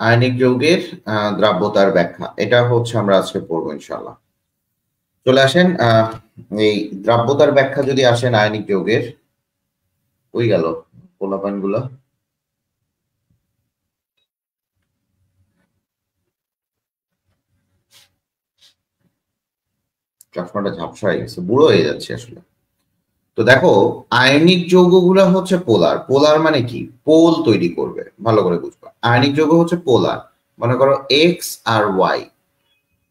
Ionic যৌগের দ্রাব্যতার ব্যাখ্যা, এটা হচ্ছে আমরা আজকে পড়বো ইনশাআল্লাহ। চলে আসেন, এই দ্রাব্যতার ব্যাখ্যা যদি আসেন আয়নিক যৌগের, ওই গেল পোলাপান গুলো, চশমাটা ঝাপসা হয়ে গেছে, বুড়ো হয়ে যাচ্ছে আসলে। তো দেখো, আয়নিক যৌগগুলো হচ্ছে পোলার। পোলার মানে কি? পোল তৈরি করবে, ভালো করে বুঝবা। আয়নিক যৌগ হচ্ছে পোলার, মনে করো এক্স আর ওয়াই,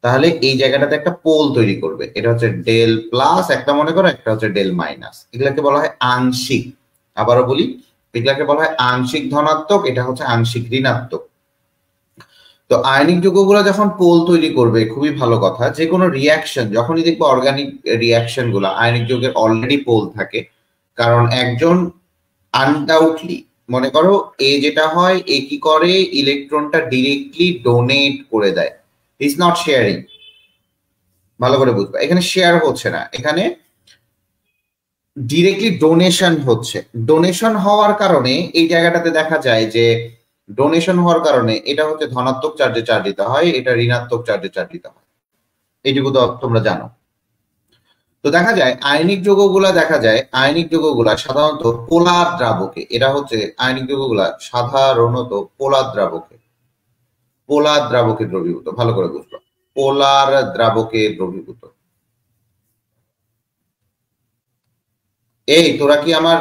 তাহলে এই জায়গাটাতে একটা পোল তৈরি করবে। এটা হচ্ছে ডেল প্লাস একটা, মনে করো একটা হচ্ছে ডেল মাইনাস। এগুলাকে বলা হয় আংশিক। আবারও বলি, এগুলাকে বলা হয় আংশিক ধনাত্মক, এটা হচ্ছে আংশিক ঋণাত্মক। তো আয়নিক যৌগগুলো যখন পোল তৈরি করবে, খুবই ভালো কথা, যে কোনো রিয়াকশন যখনই দেখবো, অর্গানিক রিয়াকশন গুলো আয়নিক যৌগের অলরেডি পোল থাকে। কারণ একজন আনডাউটলি, মনে করো এ যেটা হয়, এ কি করে, ইলেকট্রনটা ডিরেক্টলি ডোনেট করে দেয়, ইজ নট শেয়ারিং। ভালো করে বুঝবা, এখানে শেয়ার হচ্ছে না, এখানে ডিরেক্টলি ডোনেশন হচ্ছে। ডোনেশন হওয়ার কারণে এই জায়গাটাতে দেখা যায় যে, ডোনেশন হওয়ার কারণে এটা হচ্ছে ধনাত্মক চার্জে চার্জিত হয়, এটা ঋণাত্মক চার্জে চার্জিত হয়। এইটুকু তো তোমরা জানো। তো দেখা যায় আয়নিক যৌগগুলা, দেখা যায় আয়নিক যৌগগুলা সাধারণত পোলার দ্রাবকে, এরা হচ্ছে আয়নিক যৌগগুলা সাধারণত পোলার দ্রাবকে, পোলার দ্রাবকে দ্রবীভূত। ভালো করে বুঝলো, পোলার দ্রাবকে দ্রবীভূত। এই তোরা কি আমার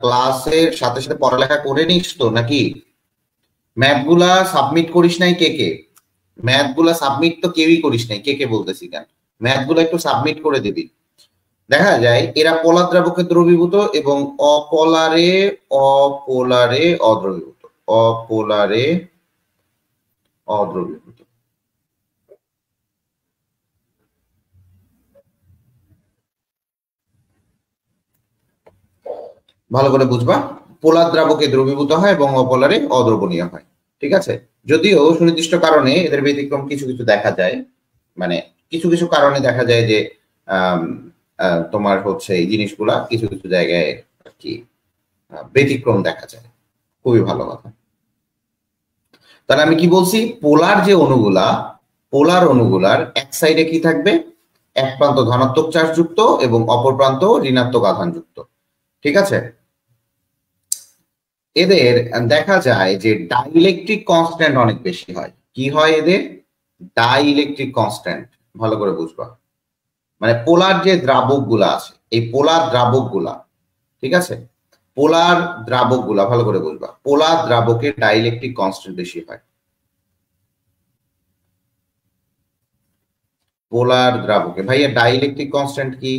ক্লাসের সাথে সাথে পড়ালেখা করে নিস তো নাকি? ম্যাথ গুলা সাবমিট করিস নাই কে কে? ম্যাথ গুলা সাবমিট তো কেউই করিস নাই, কে কে বলতেছি কেন? ম্যাথ গুলা একটু সাবমিট করে দিবি। দেখা যায় এরা পোলার দ্রাবকে দ্রবীভূত এবং অপোলারে, অপোলারে অদ্রবীভূত, অপোলারে অদ্রবীভূত। ভালো করে বুঝবা, পোলার দ্রাবকে দ্রবীভূত হয় এবং অপোলারে অদ্রবণীয় হয়। ঠিক আছে, যদিও সুনির্দিষ্ট কারণে এদের ব্যতিক্রম কিছু কিছু দেখা যায়, মানে কিছু কিছু কারণে দেখা যায় যে তোমার হচ্ছে এই জিনিসগুলা কিছু কিছু জায়গায় আর কি ব্যতিক্রম দেখা যায়। খুবই ভালো কথা। তাহলে আমি কি বলছি, পোলার যে অণুগুলা, পোলার অণুগুলার এক সাইডে কি থাকবে, এক প্রান্ত ধনাত্মক চার্জ যুক্ত এবং অপর প্রান্ত ঋণাত্মক আধান যুক্ত। ঠিক আছে, এদের দেখা যায় যে ডাইইলেকট্রিক কনস্ট্যান্ট অনেক বেশি হয়। কি হয় এদের? Dielectric constant. ভালো করে বুঝবা, মানে পোলার যে দ্রাবক গুলা আছে, এই পোলার দ্রাবক গুলা, ঠিক আছে, পোলার দ্রাবক গুলা ভালো করে বুঝবা, পোলার দ্রাবকের ডাইইলেকট্রিক কনস্ট্যান্ট বেশি হয়। পোলার দ্রাবকে ভাইয়া ডাইইলেকট্রিক কনস্ট্যান্ট কি?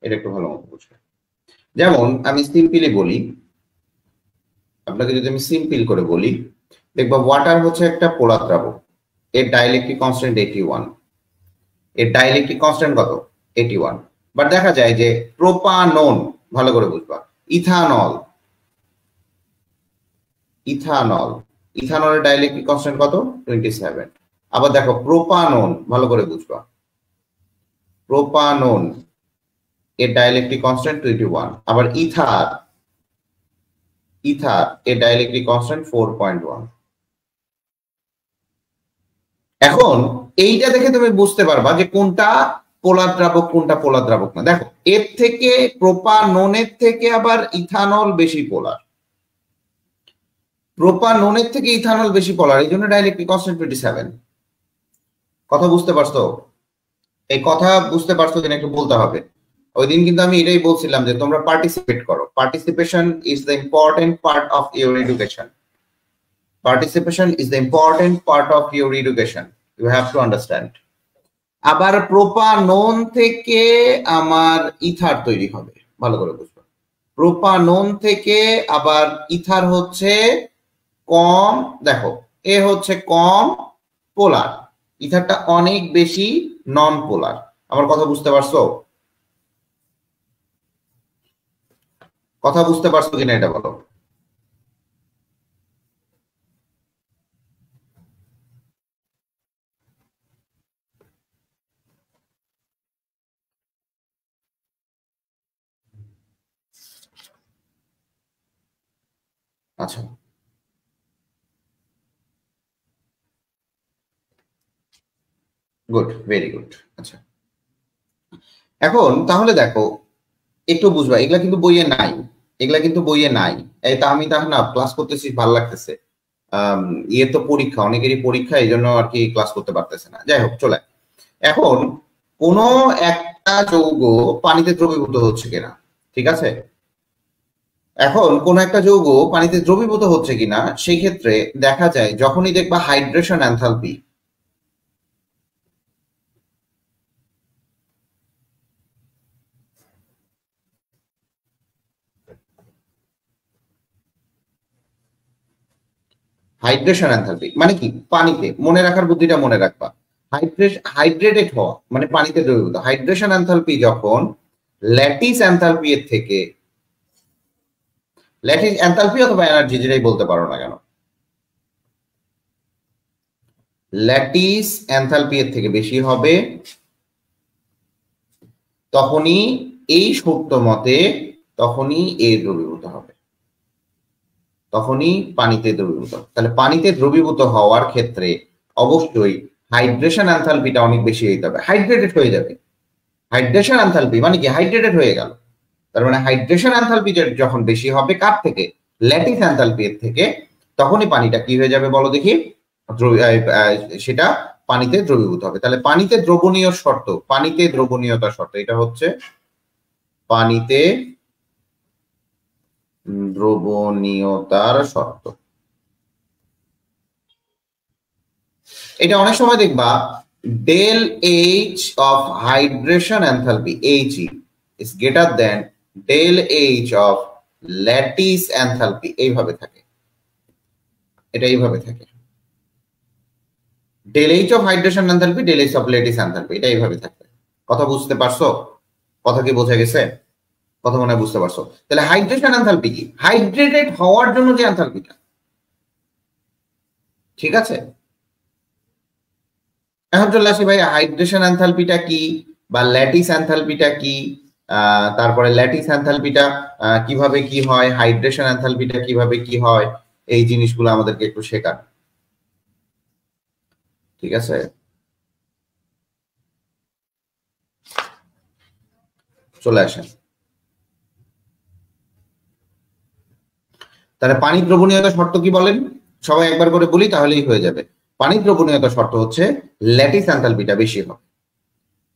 এটা একটু ভালো মতো বুঝবে। যেমন আমি সিম্পলি বলি, আপনাকে যদি আমি সিম্পল করে বলি, দেখবা ওয়াটার হচ্ছে একটা পোলার দ্রাবক, এর ডাইইলেকট্রিক কনস্ট্যান্ট 81। এর ডাইইলেকট্রিক কনস্ট্যান্ট কত? 81। বাট দেখা যায় যে প্রোপানন, ভালো করে বুঝবা, ইথানল, ইথানল, ইথানলের ডাইইলেকট্রিক কনস্ট্যান্ট কত? 27। আবার দেখো প্রোপানন, ভালো করে বুঝবা, প্রোপানন এর ডাইইলেকট্রিক কনস্ট্যান্ট 21। আবার ইথার, ইথার এর ডাইইলেকট্রিক কনস্ট্যান্ট 4.1। এখন এইটা দেখে তুমি বুঝতে পারবা যে কোনটা পোলার দ্রাবক, কোনটা পোলার দ্রাবক না। দেখো, এর থেকে প্রোপাননের থেকে আবার ইথানল বেশি পোলার, প্রোপাননের থেকে ইথানল বেশি পোলার, এই জন্য ডাইইলেকট্রিক কনস্ট্যান্ট 27। কথা বুঝতে পারছো? এই কথা বুঝতে পারছো কিনা একটু বলতে হবে। ওই দিন কিন্তু আমি এটাই বলছিলাম যে তোমরা পার্টিসিপেট করো। Participation is the important part of your education. Participation is the important part of your education, you have to understand. আবার প্রোপানন থেকে আমার ইথার তৈরি হবে, ভালো করে বুঝবো। প্রোপানন থেকে আবার ইথার হচ্ছে কম। দেখো, এ হচ্ছে কম পোলার, ইথারটা অনেক বেশি নন পোলার। আমার কথা বুঝতে পারছো? কথা বুঝতে পারছো কিনা এটা বলো। আচ্ছা, গুড, ভেরি গুড। আচ্ছা, এখন তাহলে দেখো, একটু বুঝবা, এগুলা কিন্তু বইয়ে নাই, এগুলা কিন্তু বইয়ে নাই। এই তা আমি তাহলে না ক্লাস করতেছি, ভালো লাগতেছে। আম, ইয়ে তো পরীক্ষা, অনেকেরই পরীক্ষা, এই জন্য আর কি ক্লাস করতে পারতেছে না। যাই হোক, চলে। এখন কোন একটা যৌগ পানিতে দ্রবীভূত হচ্ছে কিনা, ঠিক আছে? এখন কোন একটা যৌগ পানিতে দ্রবীভূত হচ্ছে কিনা সেই ক্ষেত্রে দেখা যায় যখনই দেখবা হাইড্রেশন এনথালপি, হাইড্রেশন এনথালপি মানে কি, পানিতে, মনে রাখার বুদ্ধিটা মনে রাখবা। হাইড্রেটেড হওয়া মানে পানিতে দ্রবীভূত। হাইড্রেশন এনথালপি যখন ল্যাটিস এনথালপি এর থেকে, ল্যাটিস এনথালপি অথবা এনার্জি যেটাই বলতে পারো না কেন, ল্যাটিস এনথালপি এর থেকে বেশি হবে, তখনই এই সূত্র মতে, তখনই এ দ্রবীভূত হবে, তখনই পানিতে দ্রবীভূত। তাহলে পানিতে দ্রবীভূত হওয়ার ক্ষেত্রে অবশ্যই হাইড্রেশন এনথালপিটা অনেক বেশি হইতে হবে, হাইড্রেটেড হয়ে যাবে। হাইড্রেশন এনথালপি মানে কি, হাইড্রেটেড হয়ে গেল। তার মানে হাইড্রেশন এনথালপি যখন বেশি হবে কার থেকে, ল্যাটিস এনথালপি এর থেকে, তখনই পানিটা কি হয়ে যাবে বলো দেখি, সেটা পানিতে দ্রবীভূত হবে। তাহলে পানিতে দ্রবণীয় শর্ত, পানিতে দ্রবণীয়তা শর্ত, এটা হচ্ছে পানিতে দ্রবণীয়তার শর্ত। এটা অনেক সময় দেখবা del H of hydration enthalpy এইচই is greater than del H of lattice enthalpy, এইভাবে থাকে, এটা এইভাবে থাকে। Del H of hydration enthalpy, del H of lattice enthalpy, এটা এইভাবে থাকে। কথা বুঝতে পারছো? কথা কি বোঝা গেছে? কথা মনে হয় বুঝতে পারছো। তাহলে হাইড্রেশন এনথালপি কি, হাইড্রেটেড হওয়ার জন্য যে এনথালপিটা, ঠিক আছে? এখন চলে আসি ভাই, হাইড্রেশন এনথালপিটা কি বা ল্যাটিস এনথালপিটা কি, তারপরে ল্যাটিস এনথালপিটা কিভাবে কি হয়, হাইড্রেশন এনথালপিটা কিভাবে কি হয়, এই জিনিসগুলো আমাদেরকে একটু শেখার, ঠিক আছে? চলে আসেন। তাহলে পানি দ্রবণীয়তা শর্ত কি বলেন, সবাই একবার করে বলি তাহলেই হয়ে যাবে। পানি দ্রবণীয়তা শর্ত হচ্ছে ল্যাটিস এনথালপিটা বেশি হবে।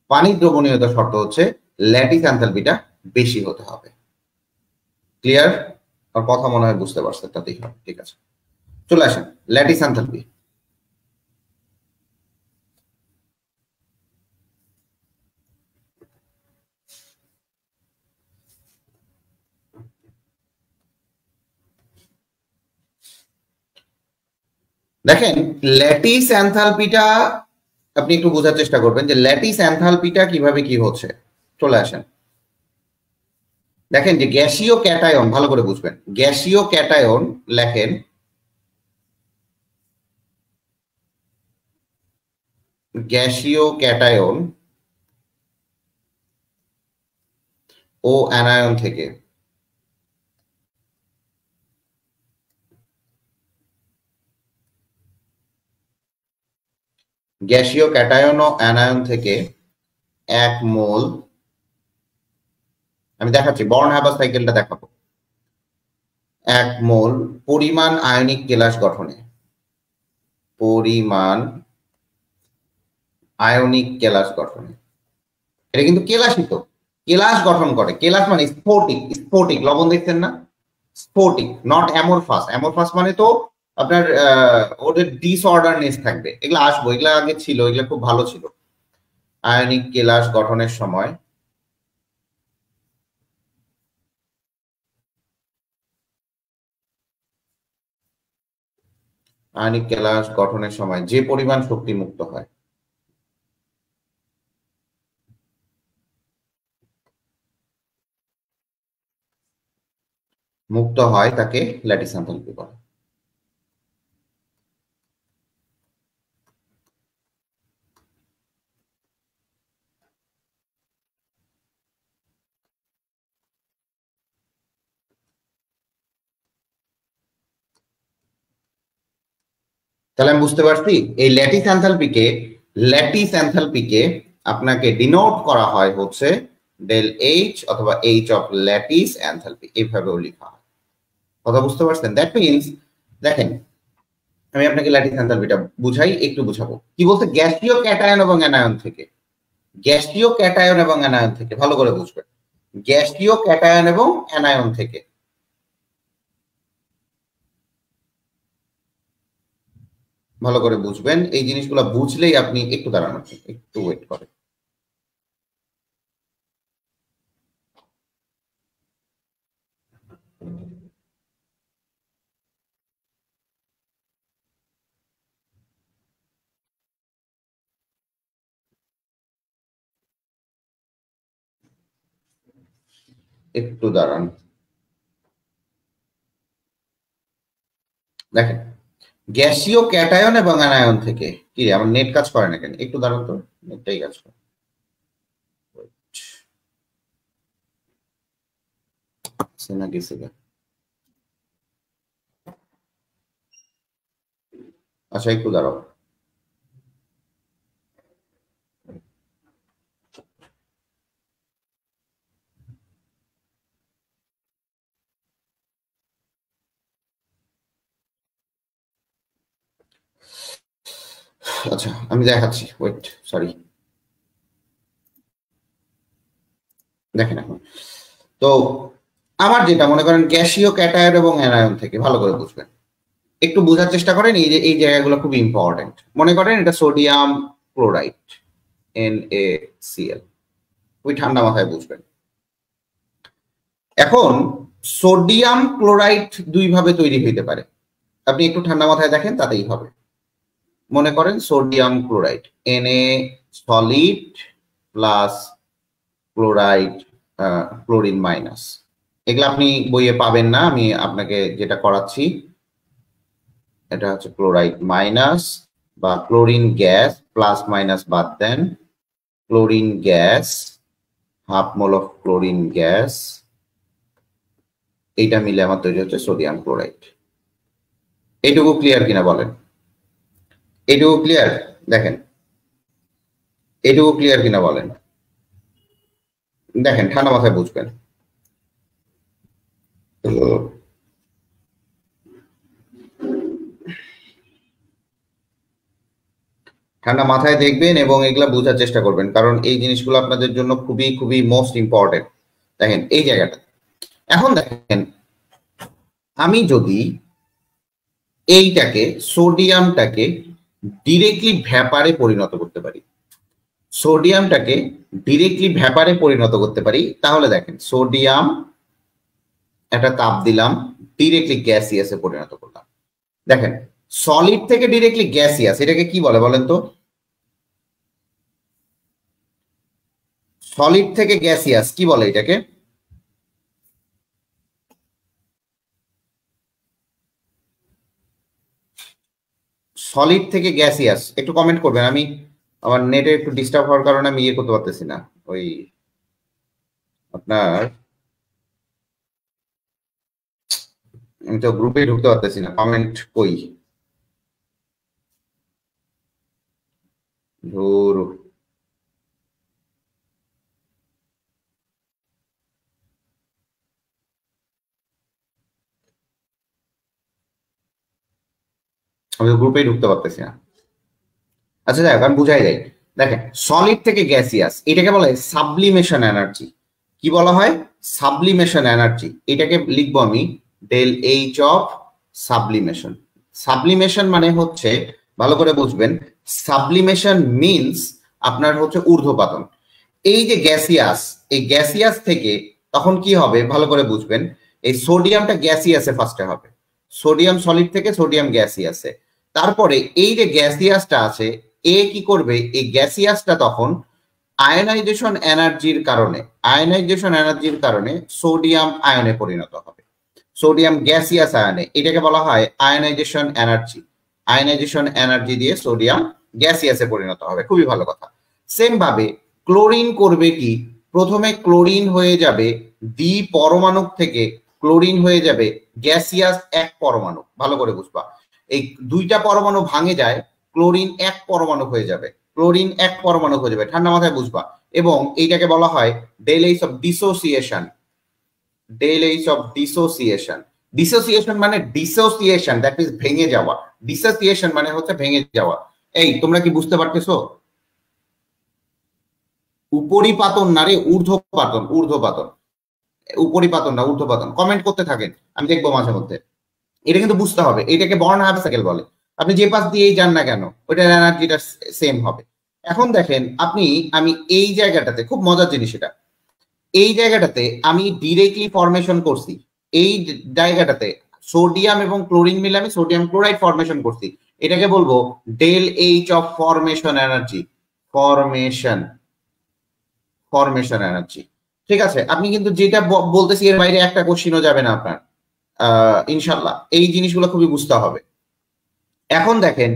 পানি দ্রবণীয়তা শর্ত হচ্ছে ল্যাটিস এনথালপিটা বেশি হতে হবে। ক্লিয়ার? আর কথা মনে হয় বুঝতে পারছেন, তাতেই হবে, ঠিক আছে। চলে আসেন, ল্যাটিস এনথালপি। দেখেন, ল্যাটিস এনথালপিটা আপনি একটু বোঝার চেষ্টা করবেন যে ল্যাটিস এনথালপিটা কিভাবে কি হচ্ছে। চলে আসেন, দেখেন যে গ্যাসীয় ক্যাটায়ন, ভালো করে বুঝবেন, গ্যাসীয় ক্যাটায়ন লেখেন, গ্যাসীয় ক্যাটায়ন ও অ্যানায়ন থেকে, গ্যাসীয় ক্যাটায়ন ও অ্যানায়ন থেকে 1 মোল, আমি দেখাচ্ছি বর্ন হ্যাবার সাইকেলটা দেখাবো, 1 মোল পরিমাণ আয়নিক কেলাস গঠনে, পরিমাণ আয়নিক কেলাস গঠনে, এটা কিন্তু কেলাসই তো, কেলাস গঠন করে। কেলাস মানে স্ফটিক, স্ফটিক লবণ দেখছেন না, স্ফটিক, নট অ্যামরফাস। অ্যামরফাস মানে তো আপনার ওদের ডিসঅর্ডারনেস থাকবে, এগুলো আসবো, এগুলো আগে ছিল, এগুলো খুব ভালো ছিল। আয়নিক কেলাস গঠনের সময় আয়নিক কেলাস গঠনের সময় যে পরিমাণ শক্তি মুক্ত হয় তাকে ল্যাটিস এনথালপি বলে। তাহলে আমি বুঝতে পারছি এই ল্যাটিস এনথালপিকে আপনাকে ডিনোট করা হয় হচ্ছে ডেল এইচ অথবা এইচ অফ ল্যাটিস এনথালপি, এইভাবেও লেখা হয়। কথা বুঝতে পারছেন? দ্যাট মিনস দেখেন আমি আপনাকে ল্যাটিস এনথালপিটা বুঝাই, একটু বুঝাবো। কি বলতে গ্যাসীয় ক্যাটায়ন এবং অ্যানায়ন থেকে, গ্যাসীয় ক্যাটায়ন এবং অ্যানায়ন থেকে, ভালো করে বুঝবেন, গ্যাসীয় ক্যাটায়ন এবং অ্যানায়ন থেকে। ভালো করে বুঝবেন, এই জিনিসগুলো বুঝলেই আপনি একটু দাঁড়ানো, একটু ওয়েট করেন। একটু দাঁড়ান। দেখেন গ্যাসীয় ক্যাটায়ন এবং অ্যানায়ন থেকে, কি আমার নেট কাজ করে না কেন? একটু দাঁড়ান তো, নেটটাই কাজ করে। না গেছে, আচ্ছা একটু দাঁড়াও। আচ্ছা আমি দেখাচ্ছি, ওয়েট, সরি। দেখেন এখন তো আমার যেটা মনে করেন গ্যাসীয় ক্যাটায়ন এবং অ্যানায়ন থেকে, ভালো করে বুঝবেন, একটু বোঝার চেষ্টা করেন। এই যে এই জায়গাগুলো খুব ইম্পর্টেন্ট। মনে করেন এটা সোডিয়াম ক্লোরাইড NaCl, ওই ঠান্ডা মাথায় বুঝবেন। এখন সোডিয়াম ক্লোরাইড দুই ভাবে তৈরি হইতে পারে, আপনি একটু ঠান্ডা মাথায় দেখেন তাতেই হবে। মনে করেন sodium chloride Na solid plus chloride chlorine minus, এগুলো আপনি বইয়ে পাবেন না, আমি আপনাকে যেটা করাচ্ছি এটা হচ্ছে ক্লোরাইড মাইনাস বা ক্লোরিন গ্যাস, প্লাস মাইনাস বাদ দেন, chlorine gas, half mole of chlorine gas, এইটা মিলে আমার তৈরি হচ্ছে সোডিয়াম ক্লোরাইড। এইটুকু ক্লিয়ার কিনা বলেন? এইটুকু ক্লিয়ার? দেখেন এইটুকু ক্লিয়ার কিনা বলেন? দেখেন ঠান্ডা মাথায় বুঝবেন। ঠান্ডা মাথায় দেখবেন এবং এগুলা বোঝার চেষ্টা করবেন, কারণ এই জিনিসগুলো আপনাদের জন্য খুবই খুবই মোস্ট ইম্পর্টেন্ট। দেখেন এই জায়গাটা, এখন দেখেন আমি যদি এইটাকে সোডিয়ামটাকে ডিরেক্টলি ভ্যাপারে পরিণত করতে পারি, সোডিয়ামটাকে ডিরেক্টলি ভ্যাপারে পরিণত করতে পারি, তাহলে দেখেন সোডিয়াম একটা তাপ দিলাম, ডিরেক্টলি গ্যাসিয়াসে পরিণত করলাম। দেখেন সলিড থেকে ডিরেক্টলি গ্যাসিয়াস, এটাকে কি বলে বলেন তো? সলিড থেকে গ্যাসিয়াস কি বলে এটাকে? সলিড থেকে গ্যাসিয়াস একটু কমেন্ট করবেন। আমি আমার নেটে একটু ডিস্টার্ব হওয়ার কারণে আমি ইয়ে করতে পারতেছি না, ওই আপনার আমি তো গ্রুপে ঢুকতে পারতেছি না, কমেন্ট কই ধুর। আমি তো গ্রুপেই ঢুকতে পারতেছি না। আচ্ছা দেখ আমি বুঝাই যাই। দেখেন সলিড থেকে গ্যাসিয়াস এটাকে বলা হয় সাবলিমেশন এনার্জি। কি বলা হয়? Sublimation energy. এটাকে লিখবো আমি del H of sublimation. Sublimation মানে হচ্ছে, ভালো করে বুঝবেন, সাবলিমেশন মিনস আপনার হচ্ছে ঊর্ধ্বপাতন। এই যে গ্যাসিয়াস, এই গ্যাসিয়াস থেকে তখন কি হবে ভালো করে বুঝবেন, এই সোডিয়ামটা গ্যাসিয়াসে ফার্স্টে হবে, সোডিয়াম সলিড থেকে সোডিয়াম গ্যাসিয়াসে, তারপরে এই যে গ্যাসিয়াসটা আছে, এ কি করবে, এই গ্যাসিয়াসটা তখন আয়নাইজেশন এনার্জির কারণে সোডিয়াম আয়নে পরিণত হবে, সোডিয়াম গ্যাসিয়াস আয়নে। এটাকে বলা হয় আয়নাইজেশন এনার্জি দিয়ে সোডিয়াম গ্যাসিয়াসে পরিণত হবে। খুবই ভালো কথা। সেম ভাবে ক্লোরিন করবে কি, প্রথমে ক্লোরিন হয়ে যাবে দ্বি পরমাণু থেকে ক্লোরিন হয়ে যাবে গ্যাসিয়াস এক পরমাণু। ভালো করে বুঝবা, এই দুইটা পরমাণু ভাঙে যায়, ক্লোরিন এক পরমাণু হয়ে যাবে, ঠান্ডা মাথায় বুঝবা। এবং এইটাকে বলা হয় ডেলেইস অফ ডিসোসিয়েশন। ডিসোসিয়েশন মানে ডিসোসিয়েশন, দ্যাট মিন্স ভেঙে যাওয়া। ডিসোসিয়েশন মানে হচ্ছে ভেঙে যাওয়া। এই তোমরা কি বুঝতে পারতেছো? উপরিপাতন না রে, ঊর্ধ্বপাতন। উপরিপাতন না, ঊর্ধ্বপাতন। কমেন্ট করতে থাকেন, আমি দেখবো মাঝে মধ্যে। এটা কিন্তু বুঝতে হবে, এটাকে বর্নহাফ সাইকেল বলে। আপনি যে পাশ দিয়েই যান না কেন, ওইটার এনার্জিটা সেম হবে। এখন দেখেন আমি এই জায়গাটাতে খুব মজার জিনিস, এটা এই জায়গাটাতে আমি ডিরেক্টলি ফরমেশন করছি। এই জায়গাটাতে সোডিয়াম এবং ক্লোরিন মিলে আমি সোডিয়াম ক্লোরাইড ফরমেশন করছি। এটাকে বলবো del H of formation energy. Formation energy, ঠিক আছে? আপনি কিন্তু যেটা বলতেছি এর বাইরে একটা কোশ্চিনও যাবে না আপনার, ইনশাল্লাহ। এই জিনিসগুলো খুবই বুঝতে হবে। এখন দেখেন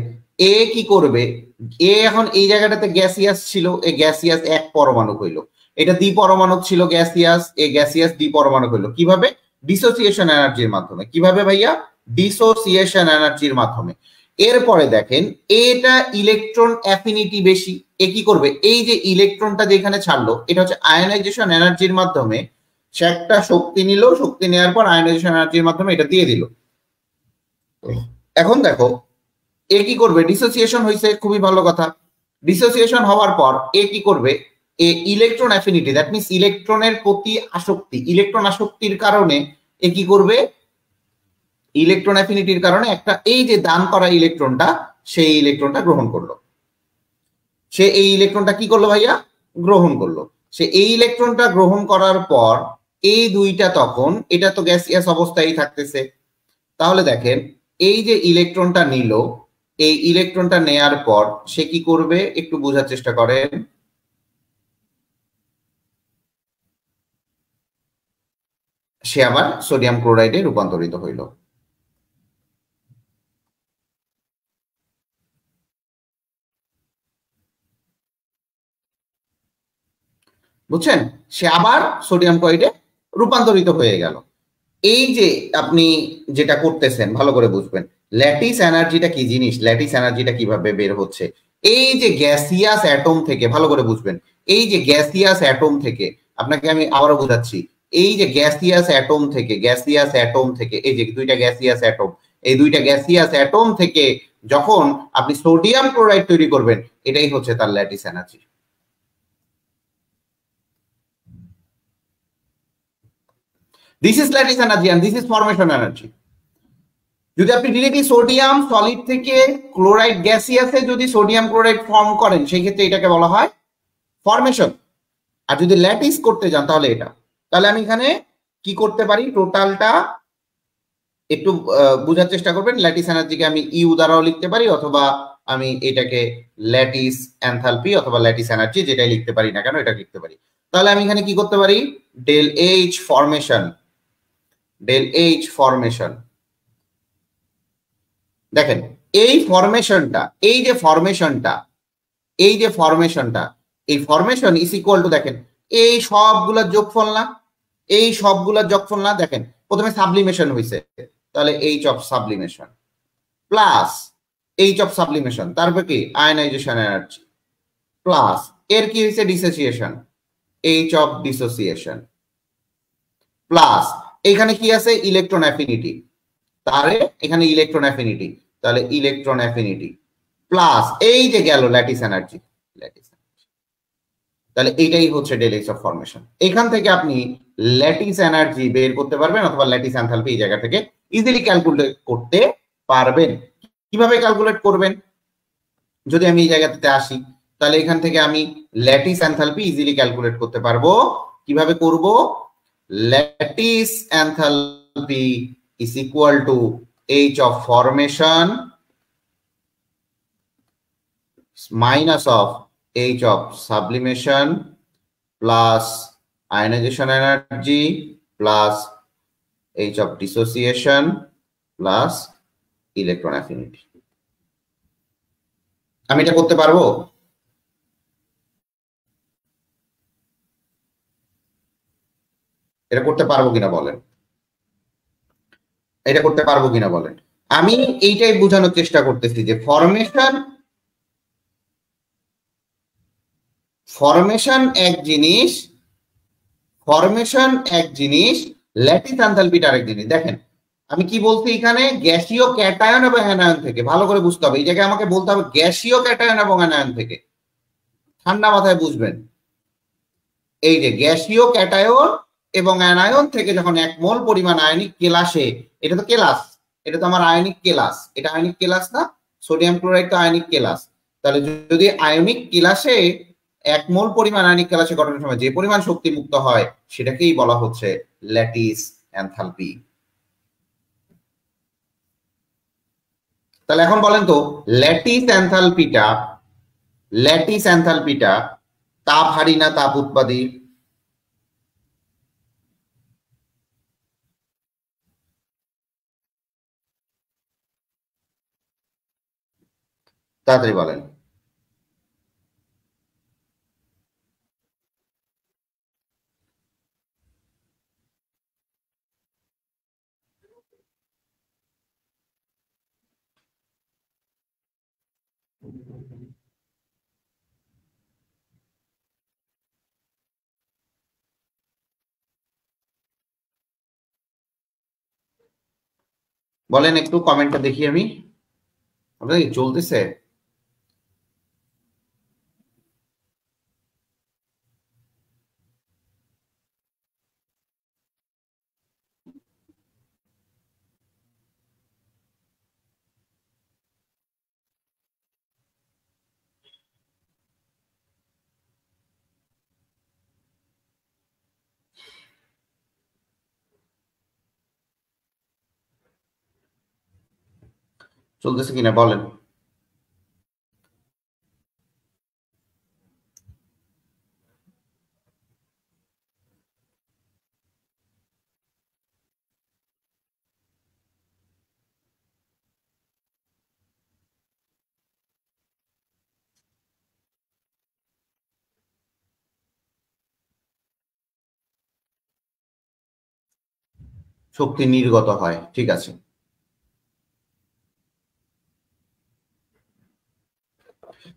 এ কি করবে, এ এখন এই জায়গাটাতে গ্যাসিয়াস ছিল, এই গ্যাসিয়াস এক পরমাণু হইলো। এটা দ্বি পরমাণু ছিল গ্যাসিয়াস, এই গ্যাসিয়াস দ্বি পরমাণু হইলো কিভাবে? ডিসোসিয়েশন এনার্জির মাধ্যমে। কিভাবে ভাইয়া? ডিসোসিয়েশন এনার্জির মাধ্যমে। এরপরে দেখেন এটা ইলেকট্রন অ্যাফিনিটি বেশি, এ কি করবে, এই যে ইলেকট্রনটা যেখানে ছাড়লো, এটা হচ্ছে আয়নাইজেশন এনার্জির মাধ্যমে সে একটা শক্তি নিল, শক্তি নেওয়ার পর আয়নাইজেশন এনার্জির মাধ্যমে এটা দিয়ে দিল। এখন দেখো এ কি করবে, ডিসোসিয়েশন হয়েছে, খুবই ভালো কথা। ডিসোসিয়েশন হওয়ার পর এ কি করবে, এ ইলেকট্রন অ্যাফিনিটি, দ্যাট মিন্স ইলেকট্রনের প্রতি আসক্তি, ইলেকট্রন আসক্তির কারণে এ কি করবে, ইলেকট্রন অ্যাফিনিটির কারণে একটা এই যে দান করা ইলেকট্রনটা, সেই ইলেকট্রনটা গ্রহণ করলো। সে এই ইলেকট্রনটা কি করলো ভাইয়া? গ্রহণ করলো। সে এই ইলেকট্রনটা গ্রহণ করার পর এই দুইটা তখন, এটা তো গ্যাসিয়াস অবস্থায় থাকতেছে, তাহলে দেখেন এই যে ইলেকট্রনটা নিল, এই ইলেকট্রনটা নেয়ার পর সে কি করবে একটু বোঝার চেষ্টা করেন। সে আবার সোডিয়াম ক্লোরাইডে রূপান্তরিত হইল। বুঝছেন? সে আবার সোডিয়াম ক্লোরাইডে রূপান্তরিত হয়ে গেল। এই যে আপনি যেটা করতেছেন ভালো করে বুঝবেন, ল্যাটিস এনার্জিটা কি জিনিস, ল্যাটিস এনার্জিটা কিভাবে বের হচ্ছে। এই যে গ্যাসিয়াস অ্যাটম থেকে, ভালো করে বুঝবেন, এই যে গ্যাসিয়াস অ্যাটম থেকে, আপনাকে আমি আবারও বোঝাচ্ছি, এই যে গ্যাসিয়াস অ্যাটম থেকে এই যে দুইটা গ্যাসিয়াস অ্যাটম, এই দুইটা গ্যাসিয়াস অ্যাটম থেকে যখন আপনি সোডিয়াম ক্লোরাইড তৈরি করবেন, এটাই হচ্ছে তার lattice energy. This is lattice energy and this is formation energy. যদি আপনি ডিরেক্টলি সোডিয়াম সলিড থেকে ক্লোরাইড গ্যাসিয়াসে যদি সোডিয়াম ক্লোরাইড ফর্ম করেন, সেই ক্ষেত্রে এটাকে বলা হয় ফরমেশন। আর যদি ল্যাটিস করতে যান তাহলে এটা, তাহলে আমি এখানে কি করতে পারি, টোটালটা একটু বোঝার চেষ্টা করবেন। ল্যাটিস এনার্জিকে আমি ইউ দ্বারাও লিখতে পারি, অথবা আমি এটাকে ল্যাটিস এনথালপি অথবা ল্যাটিস এনার্জি যেটাই লিখতে পারি না কেন, এটা লিখতে পারি। তাহলে আমি এখানে কি করতে পারি, ডেল এইচ ফরমেশন, দেখেন এই ফরমেশনটা, এই ফরমেশন ইজ ইকুয়াল টু, দেখেন এই সবগুলোর যোগফল না, দেখেন প্রথমে সাবলিমেশন হয়েছে, তাহলে H of sublimation plus H of sublimation, তারপর কি আয়নাইজেশন এনার্জি প্লাস এর কি হয়েছে dissociation, H of dissociation plus এখানে কি আছে ইলেকট্রন অ্যাফিনিটি, তাহলে এখানে ইলেকট্রন অ্যাফিনিটি, তাহলে ইলেকট্রন অ্যাফিনিটি প্লাস এই যে গেল ল্যাটিস এনার্জি, তাহলে এইটাই হচ্ছে ডেল এইচ অফ ফরমেশন। এখান থেকে আপনি ল্যাটিস এনার্জি বের করতে পারবেন অথবা ল্যাটিস এনথালপি এই জায়গা থেকে ইজিলি ক্যালকুলেট করতে পারবেন। কিভাবে ক্যালকুলেট করবেন, যদি আমি এই জায়গাতে আসি, তাহলে এখান থেকে আমি ল্যাটিস এনথালপি ইজিলি ক্যালকুলেট করতে পারবো। কিভাবে করব, lattice enthalpy is equal to H of formation minus of H of sublimation plus ionization energy plus H of dissociation plus electron affinity. আমি এটা করতে পারবো? এটা করতে পারবো কিনা বলেন, এটা করতে পারবো কিনা বলেন। আমি এইটাই বোঝানোর চেষ্টা করতেছি যে ফরমেশন এক জিনিস, ল্যাটিস এনথালপিটা আরেক জিনিস। দেখেন আমি কি বলছি, এখানে গ্যাসীয় ক্যাটায়ন এবং অ্যানায়ন থেকে, ভালো করে বুঝতে হবে, এই জায়গায় আমাকে বলতে হবে গ্যাসীয় ক্যাটায়ন এবং অ্যানায়ন থেকে, ঠান্ডা মাথায় বুঝবেন। এই যে গ্যাসীয় ক্যাটায়ন এবং অ্যানায়ন থেকে যখন 1 মোল পরিমাণ আয়নিক কেলাসে, এটা তো কেলাস, এটা তো আমার আয়নিক কেলাস, এটা আয়নিক কেলাস না, সোডিয়াম ক্লোরাইড তো আয়নিক কেলাস। তাহলে যদি আয়নিক কেলাসে 1 মোল পরিমাণ আয়নিক কেলাসে গঠনের সময় যে পরিমাণ শক্তি মুক্ত হয় সেটাকেই বলা হচ্ছে ল্যাটিস এনথালপি। তাহলে এখন বলেন তো ল্যাটিস এনথালপিটা তাপহারী না তাপ উৎপাদী? তাড়াতাড়ি বলেন। বলেন একটু, কমেন্টটা দেখি আমি। আপনাদের কি চলতেছে? চলতেছে কিনা বলেন। শক্তি নির্গত হয়, ঠিক আছে।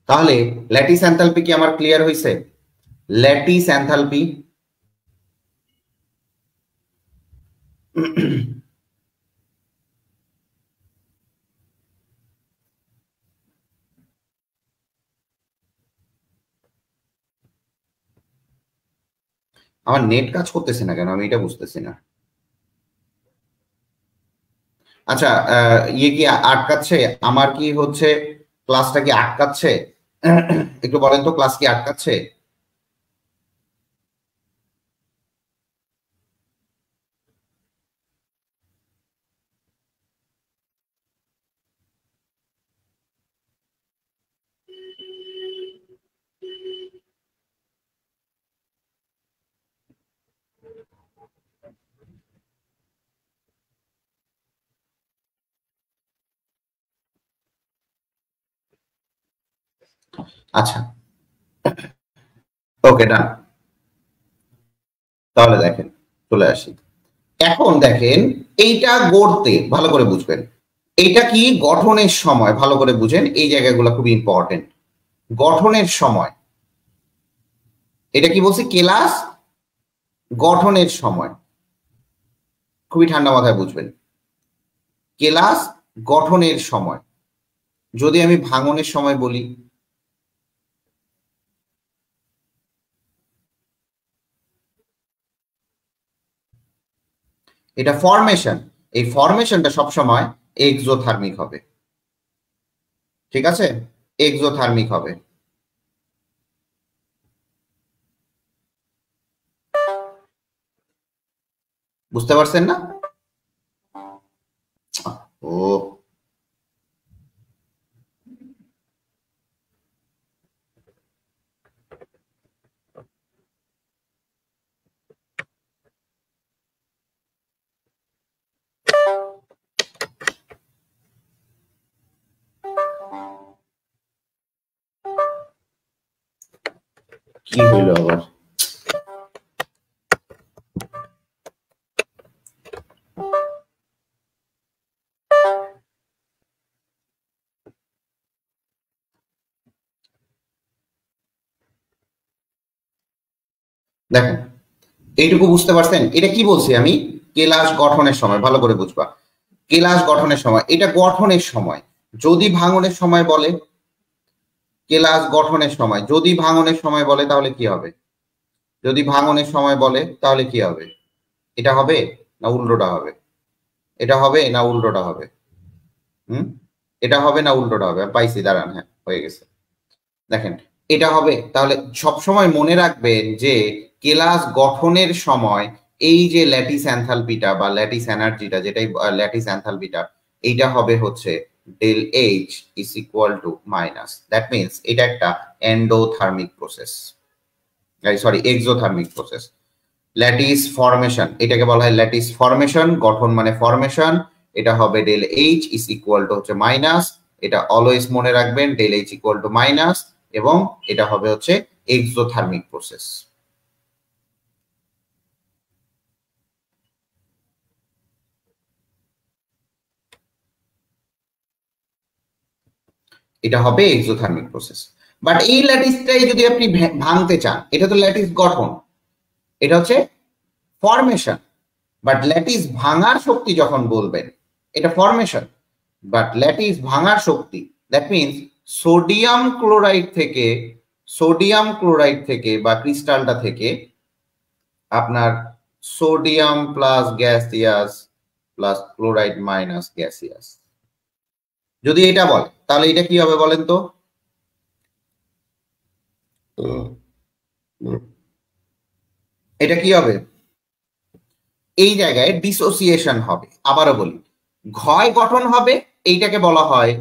তাহলে ল্যাটিস এনথালপি কি আমার ক্লিয়ার হয়েছে? ল্যাটিস এনথালপি আমার নেট কাজ করতেছে না কেন, আমি এটা বুঝতেছি না। আচ্ছা, ইয়ে কি আটকাচ্ছে? আমার কি হচ্ছে, ক্লাসটা কি আটকাচ্ছে? একটু বলেন তো, ক্লাস কি আটকাচ্ছে? আচ্ছা, ওকে, ডান। তাহলে দেখেন, চলে আসি। এখন দেখেন এইটা গড়তে ভালো করে বুঝবেন, এইটা কি গঠনের সময়, ভালো করে বুঝেন, এই জায়গাগুলো খুব ইম্পর্টেন্ট। গঠনের সময়, এটা কি বলছি, কেলাস গঠনের সময়, খুবই ঠান্ডা মাথায় বুঝবেন। কেলাস গঠনের সময়, যদি আমি ভাঙনের সময় বলি, এটা ফরমেশন, এই ফরমেশনটা সবসময় এক্সোথার্মিক হবে, ঠিক আছে, এক্সোথার্মিক হবে। বুঝতে পারছেন না? ও কি হইল আবার? দেখেন, এইটুকু বুঝতে পারছেন? এটা কি বলছি আমি? কেলাস গঠনের সময়, ভালো করে বুঝবা। কেলাস গঠনের সময়, এটা গঠনের সময়। যদি ভাঙনের সময় বলে, কেলাস গঠনের সময় যদি ভাঙনের সময় বলে তাহলে কি হবে? যদি ভাঙনের সময় বলে তাহলে কি হবে? এটা হবে না উল্টোটা হবে? এটা হবে না উল্টোটা হবে? এটা হবে না উল্টোটা হবে? পাইছি, দাঁড়ান, হ্যাঁ হয়ে গেছে। দেখেন, এটা হবে। তাহলে সবসময় মনে রাখবেন যে কেলাস গঠনের সময় এই যে ল্যাটিস এনথালপিটা বা ল্যাটিস এনার্জিটা, যেটাই ল্যাটিস এনথালপিটা, এইটা হবে হচ্ছে del H is equal to minus. That means এটা একটা endothermic process, sorry exothermic process. Lattice formation, এটাকে বলা হয় ল্যাটিস ফরমেশন, গঠন মানে ফরমেশন। এটা হবে del H is equal to হচ্ছে মাইনাস। এটা অলওয়েজ মনে রাখবেন, del H equal to minus. এবং এটা হবে হচ্ছে এক্সোথার্মিক প্রসেস। এটা হবে এক্সোথার্মিক প্রসেস। বাট এই ল্যাটিসটাই যদি আপনি ভাঙতে চান, এটা তো ল্যাটিস গঠন, এটা হচ্ছে ফরমেশন। বাট ল্যাটিস ভাঙার শক্তি যখন বলবেন, এটা ফরমেশন বাট ল্যাটিস ভাঙার শক্তি, দ্যাট মিনস সোডিয়াম ক্লোরাইড থেকে বা ক্রিস্টালটা থেকে আপনার sodium plus gaseous plus chloride minus gaseous, যদি এটা বলে তাহলে এটা কি হবে বলেন তো? এটা কি হবে? এই জায়গায় ডিসোসিয়েশন হবে। আবারও বলি, ক্ষয় গঠন হবে, এইটাকে বলা হয়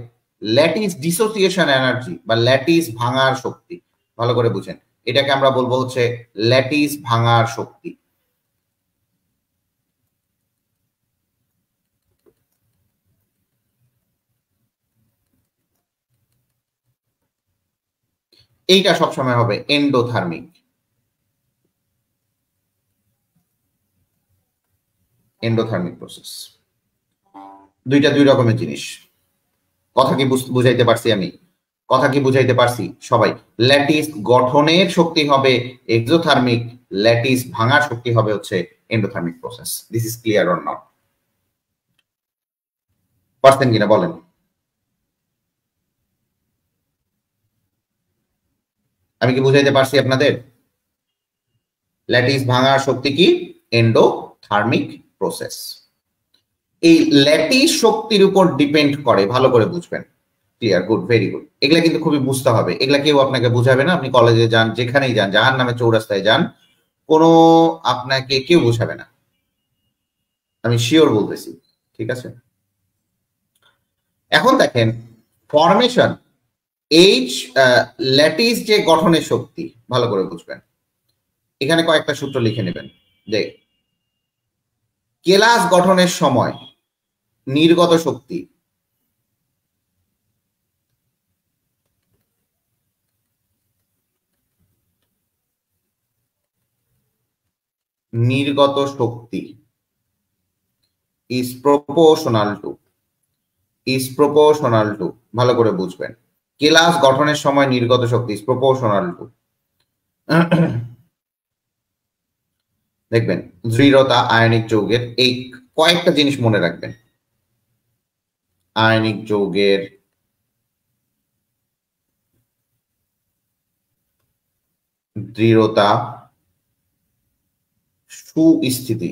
ল্যাটিস ডিসোসিয়েশন এনার্জি বা ল্যাটিস ভাঙার শক্তি। ভালো করে বুঝেন, এটাকে আমরা বলবো হচ্ছে ল্যাটিস ভাঙার শক্তি। এইটা সবসময় হবে এন্ডোথার্মিক। এন্ডোথার্মিক প্রসেস দুইটা দুই রকমের জিনিস। কথা কি বুঝাইতে পারছি আমি? কথা কি বুঝাইতে পারছি সবাই? ল্যাটিস গঠনের শক্তি হবে এক্সোথার্মিক, ল্যাটিস ভাঙার শক্তি হবে হচ্ছে endothermic process. This is clear or not? পারছেন কিনা বলেন? আমি কি বুঝাইতে পারছি আপনাদের? ল্যাটিস ভাঙার শক্তি কি? Endothermic process. এই ল্যাটিস শক্তির উপর ডিপেন্ড করে, ভালো করে বুঝবেন। Clear, good, very good. এগুলা কিন্তু খুবই বুঝতে হবে, এগুলা কেউ আপনাকে বুঝাবে না। আপনি কলেজে যান, যেখানেই যান, জাহান্নামে চৌরাস্তায় যান, কোনো আপনাকে কেউ বুঝাবে না, আমি শিওর বলতেছি। ঠিক আছে, এখন দেখেন ফরমেশন, এইচ ল্যাটিস যে গঠনের শক্তি, ভালো করে বুঝবেন। এখানে কয়েকটা সূত্র লিখে নেবেন যে কেলাস গঠনের সময় নির্গত শক্তি, নির্গত শক্তি ইজ প্রপোর্শনাল টু, ভালো করে বুঝবেন। কেলাস গঠনের সময় নির্গত শক্তি ইজ প্রপোর্শনাল টু, দেখবেন দৃঢ়তা আয়নিক যৌগের, এই কয়েকটা জিনিস মনে রাখবেন। আয়নিক যৌগের দৃঢ়তা, সুস্থিতি,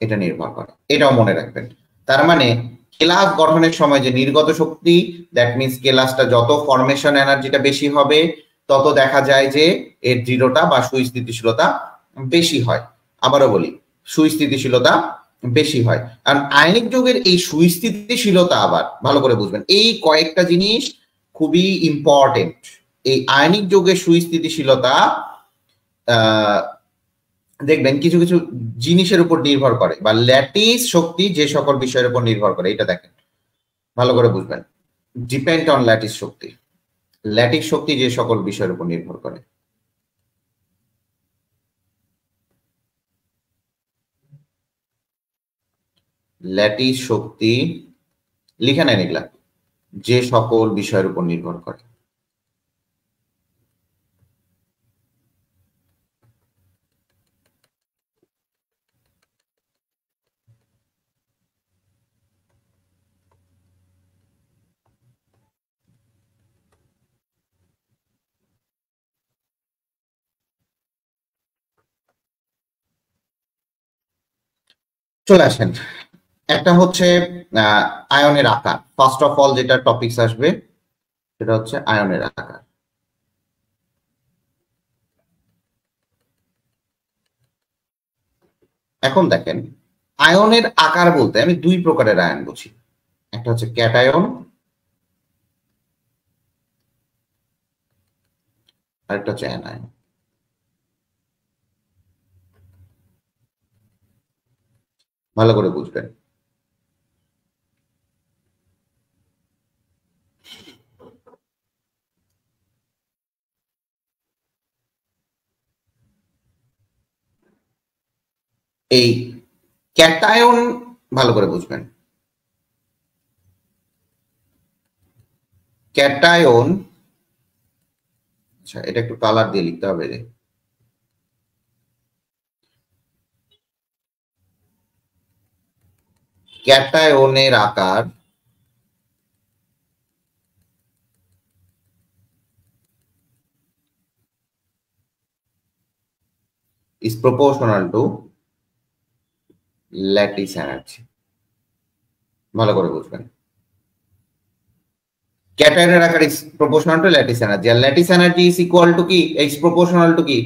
এটা নির্ভর করে, এটাও মনে রাখবেন। তার মানে কেলাস গঠনের সময় যে নির্গত শক্তি, দ্যাট মিনস কেলাসটা যত ফরমেশন এনার্জিটা বেশি হবে, তত দেখা যায় যে এর দৃঢ়তা বা সুস্থিতিশীলতা বেশি হয়। আবারও বলি, সুস্থিতিশীলতা বেশি হয়। কারণ আয়নিক যৌগের এই সুস্থিতিশীলতা, আবার ভালো করে বুঝবেন, এই কয়েকটা জিনিস খুবই ইম্পর্টেন্ট। এই আয়নিক যৌগের সুস্থিতিশীলতা দেখবেন কিছু কিছু জিনিসের উপর নির্ভর করে, বা ল্যাটিস শক্তি যে সকল বিষয়ের উপর নির্ভর করে, এটা দেখেন ভালো করে বুঝবেন। ডিপেন্ড অন ল্যাটিস শক্তি, ল্যাটিস শক্তি যে সকল বিষয়ের উপর নির্ভর করে। ল্যাটিস শক্তি লিখে নেন এগুলা, যে সকল বিষয়ের উপর নির্ভর করে। চলে আসেন, একটা হচ্ছে আয়নের আকার। ফার্স্ট অফ অল যেটা টপিকস আসবে সেটা হচ্ছে আয়নের আকার। এখন দেখেন, আয়নের আকার বলতে আমি দুই প্রকারের আয়ন বুঝি, একটা হচ্ছে ক্যাটায়ন, আর একটা হচ্ছে অ্যানায়ন। ভালো করে বুঝবেন। এই ক্যাটায়ন ভালো করে বুঝবেন। ক্যাটায়ন, আচ্ছা এটা একটু কালার দিয়ে লিখতে হবে রে। ক্যাটায়নের আকার is proportional to lattice energy. ভালো করে বুঝবেন, ক্যাটায়নের আকার is proportional to lattice energy, আর lattice energy is equal to কি, is proportional to কি,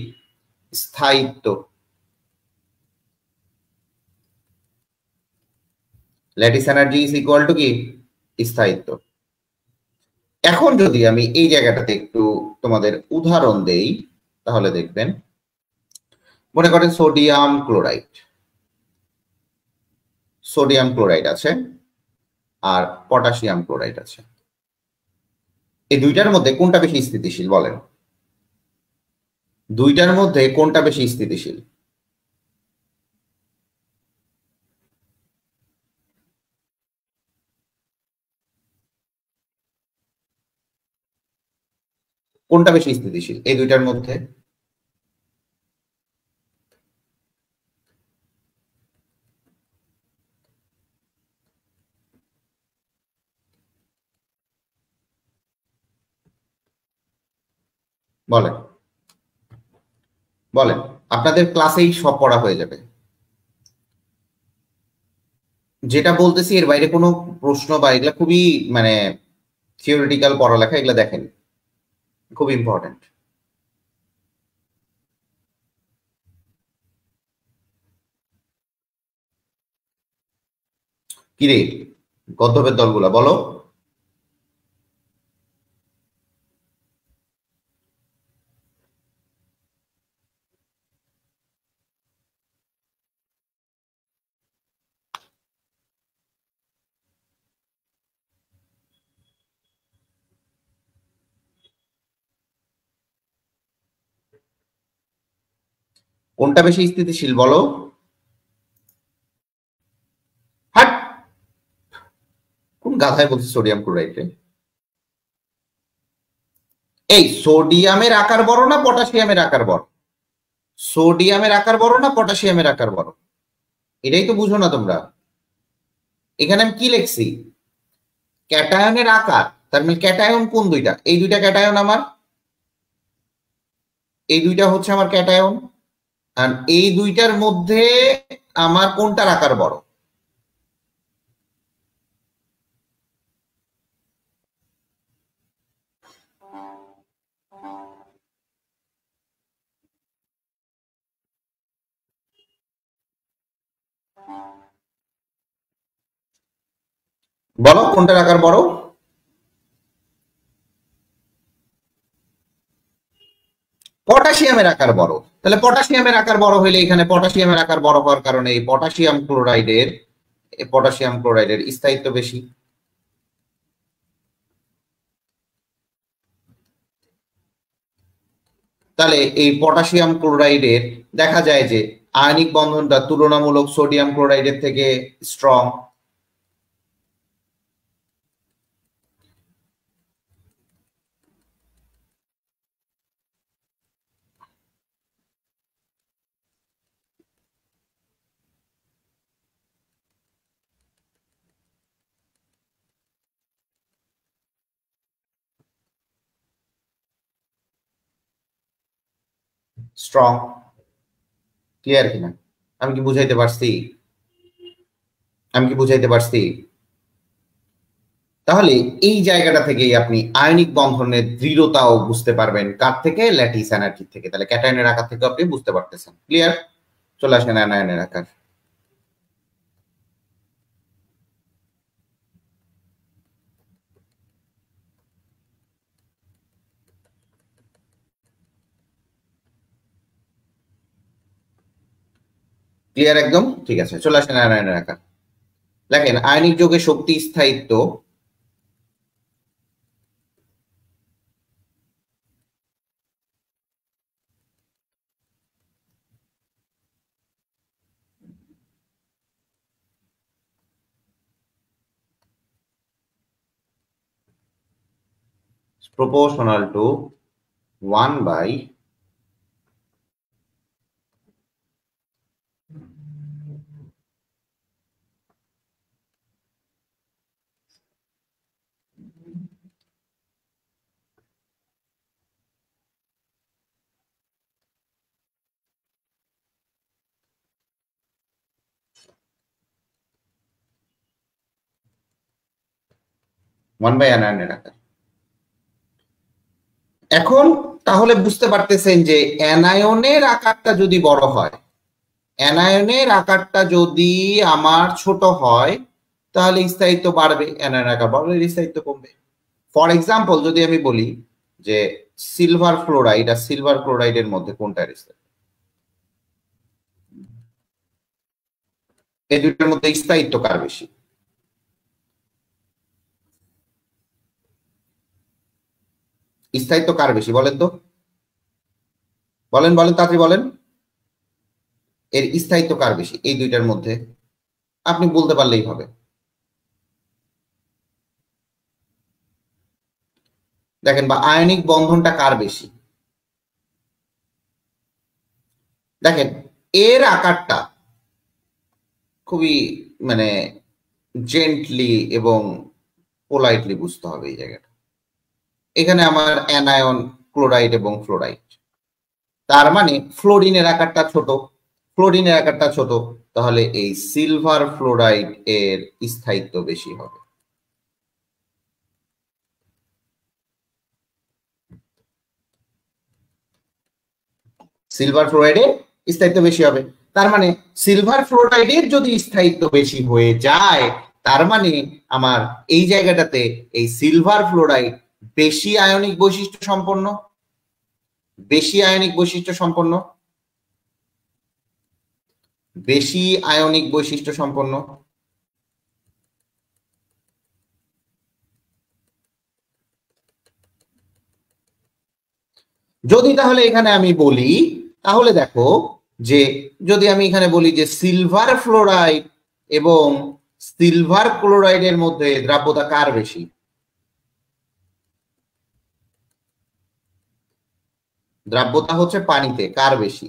স্থায়িত্ব। Lattice energy is equal to কি, স্থায়িত্ব। এখন যদি আমি এই জায়গাটাতে একটু তোমাদের উদাহরণ দেই, তাহলে দেখবেন, মনে করেন সোডিয়াম ক্লোরাইড, সোডিয়াম ক্লোরাইড আছে আর পটাশিয়াম ক্লোরাইড আছে। এই দুইটার মধ্যে কোনটা বেশি স্থিতিশীল বলেন? দুইটার মধ্যে কোনটা বেশি স্থিতিশীল? কোনটা বেশি স্থিতিশীল এই দুইটার মধ্যে? বলেন বলেন, আপনাদের ক্লাসেই সব পড়া হয়ে যাবে। যেটা বলতেছি এর বাইরে কোনো প্রশ্ন বা এগুলা খুবই মানে থিওরিটিক্যাল পড়ালেখা, এগুলা দেখেন, খুব ইম্পর্টেন্ট। কিরে গদ্ধবের দলগুলা বলো। কোনটা বেশি স্থিতিশীল বলো? হাট, কোন গাধায় বলছে সোডিয়াম ক্লোরাইড? এই সোডিয়ামের আকার বড় না পটাশিয়ামের আকার বড়? সোডিয়ামের আকার বড় না পটাশিয়ামের আকার বড়? এটাই তো বুঝো না তোমরা। এখানে আমি কি লিখছি, ক্যাটায়নের আকার, তার মানে ক্যাটায়ন কোন দুইটা, এই দুইটা ক্যাটায়ন আমার, এই দুইটা হচ্ছে আমার ক্যাটায়ন, আর এই দুইটার মধ্যে আমার কোনটার আকার বড়? বলো কোনটার আকার বড়? পটাশিয়ামের আকার বড়। তাহলে পটাশিয়ামের আকার বড় হইলে এখানে পটাশিয়ামের আকার বড় হওয়ার কারণে এই পটাশিয়াম ক্লোরাইডের স্থায়িত্ব বেশি। তাহলে এই পটাশিয়াম ক্লোরাইডের দেখা যায় যে আয়নিক বন্ধনটা তুলনামূলক সোডিয়াম ক্লোরাইডের থেকে স্ট্রং। স্ট্রং, ক্লিয়ার কিনা? আমি কি বুঝাইতে পারছি? তাহলে এই জায়গাটা থেকেই আপনি আয়নিক বন্ধনের দৃঢ়তাও বুঝতে পারবেন। কার থেকে? ল্যাটিস এনার্জি থেকে। তাহলে ক্যাটায়নের আকার থেকে আপনি বুঝতে পারতেছেন। ক্লিয়ার? চলে আসেন অ্যানায়নের আকার। ক্লিয়ার একদম? ঠিক আছে, চলে আসেন অ্যানায়নের আকার। দেখেন আয়নিক যৌগের শক্তি স্থায়িত্ব proportional to 1 by অ্যানায়নের আকার। এখন তাহলে বুঝতে পারতেছেন যে অ্যানায়নের আকারটা যদি বড় হয়, অ্যানায়নের আকারটা যদি আমার ছোট হয়, তাহলে স্থায়িত্ব বাড়বে। অ্যানায়নের আকার বাড়লে স্থায়িত্ব কমবে। ফর এক্সাম্পল যদি আমি বলি যে সিলভার ফ্লোরাইড আর সিলভার ক্লোরাইডের মধ্যে কোনটার স্থায়িত্ব? এই দুইটার মধ্যে স্থায়িত্ব কার বেশি? স্থায়িত্ব কার বেশি বলেন তো? বলেন তাড়াতাড়ি বলেন। এর স্থায়িত্ব কার বেশি এই দুইটার মধ্যে? আপনি বলতে পারলেই হবে। দেখেন, বা আয়নিক বন্ধনটা কার বেশি? দেখেন এর আকারটা খুবই মানে জেন্টলি এবং পোলাইটলি বুঝতে হবে এই জায়গাটা। এখানে আমার অ্যানায়ন, ক্লোরাইড এবং ফ্লোরাইড, তার মানে ফ্লোরিনের আকারটা ছোট, তাহলে এই সিলভার ফ্লোরাইড এর স্থায়িত্ব বেশি হবে। সিলভার ফ্লোরাইডের স্থায়িত্ব বেশি হবে। তার মানে সিলভার ফ্লোরাইডের যদি স্থায়িত্ব বেশি হয়ে যায়, তার মানে আমার এই জায়গাটাতে এই সিলভার ফ্লোরাইড বেশি আয়নিক বৈশিষ্ট্য সম্পন্ন। যদি তাহলে এখানে আমি বলি, তাহলে দেখো যে যদি আমি এখানে বলি যে সিলভার ফ্লোরাইড এবং সিলভার ক্লোরাইডের মধ্যে দ্রাব্যতা কার বেশি? দ্রাব্যতা হচ্ছে পানিতে, কার বেশি?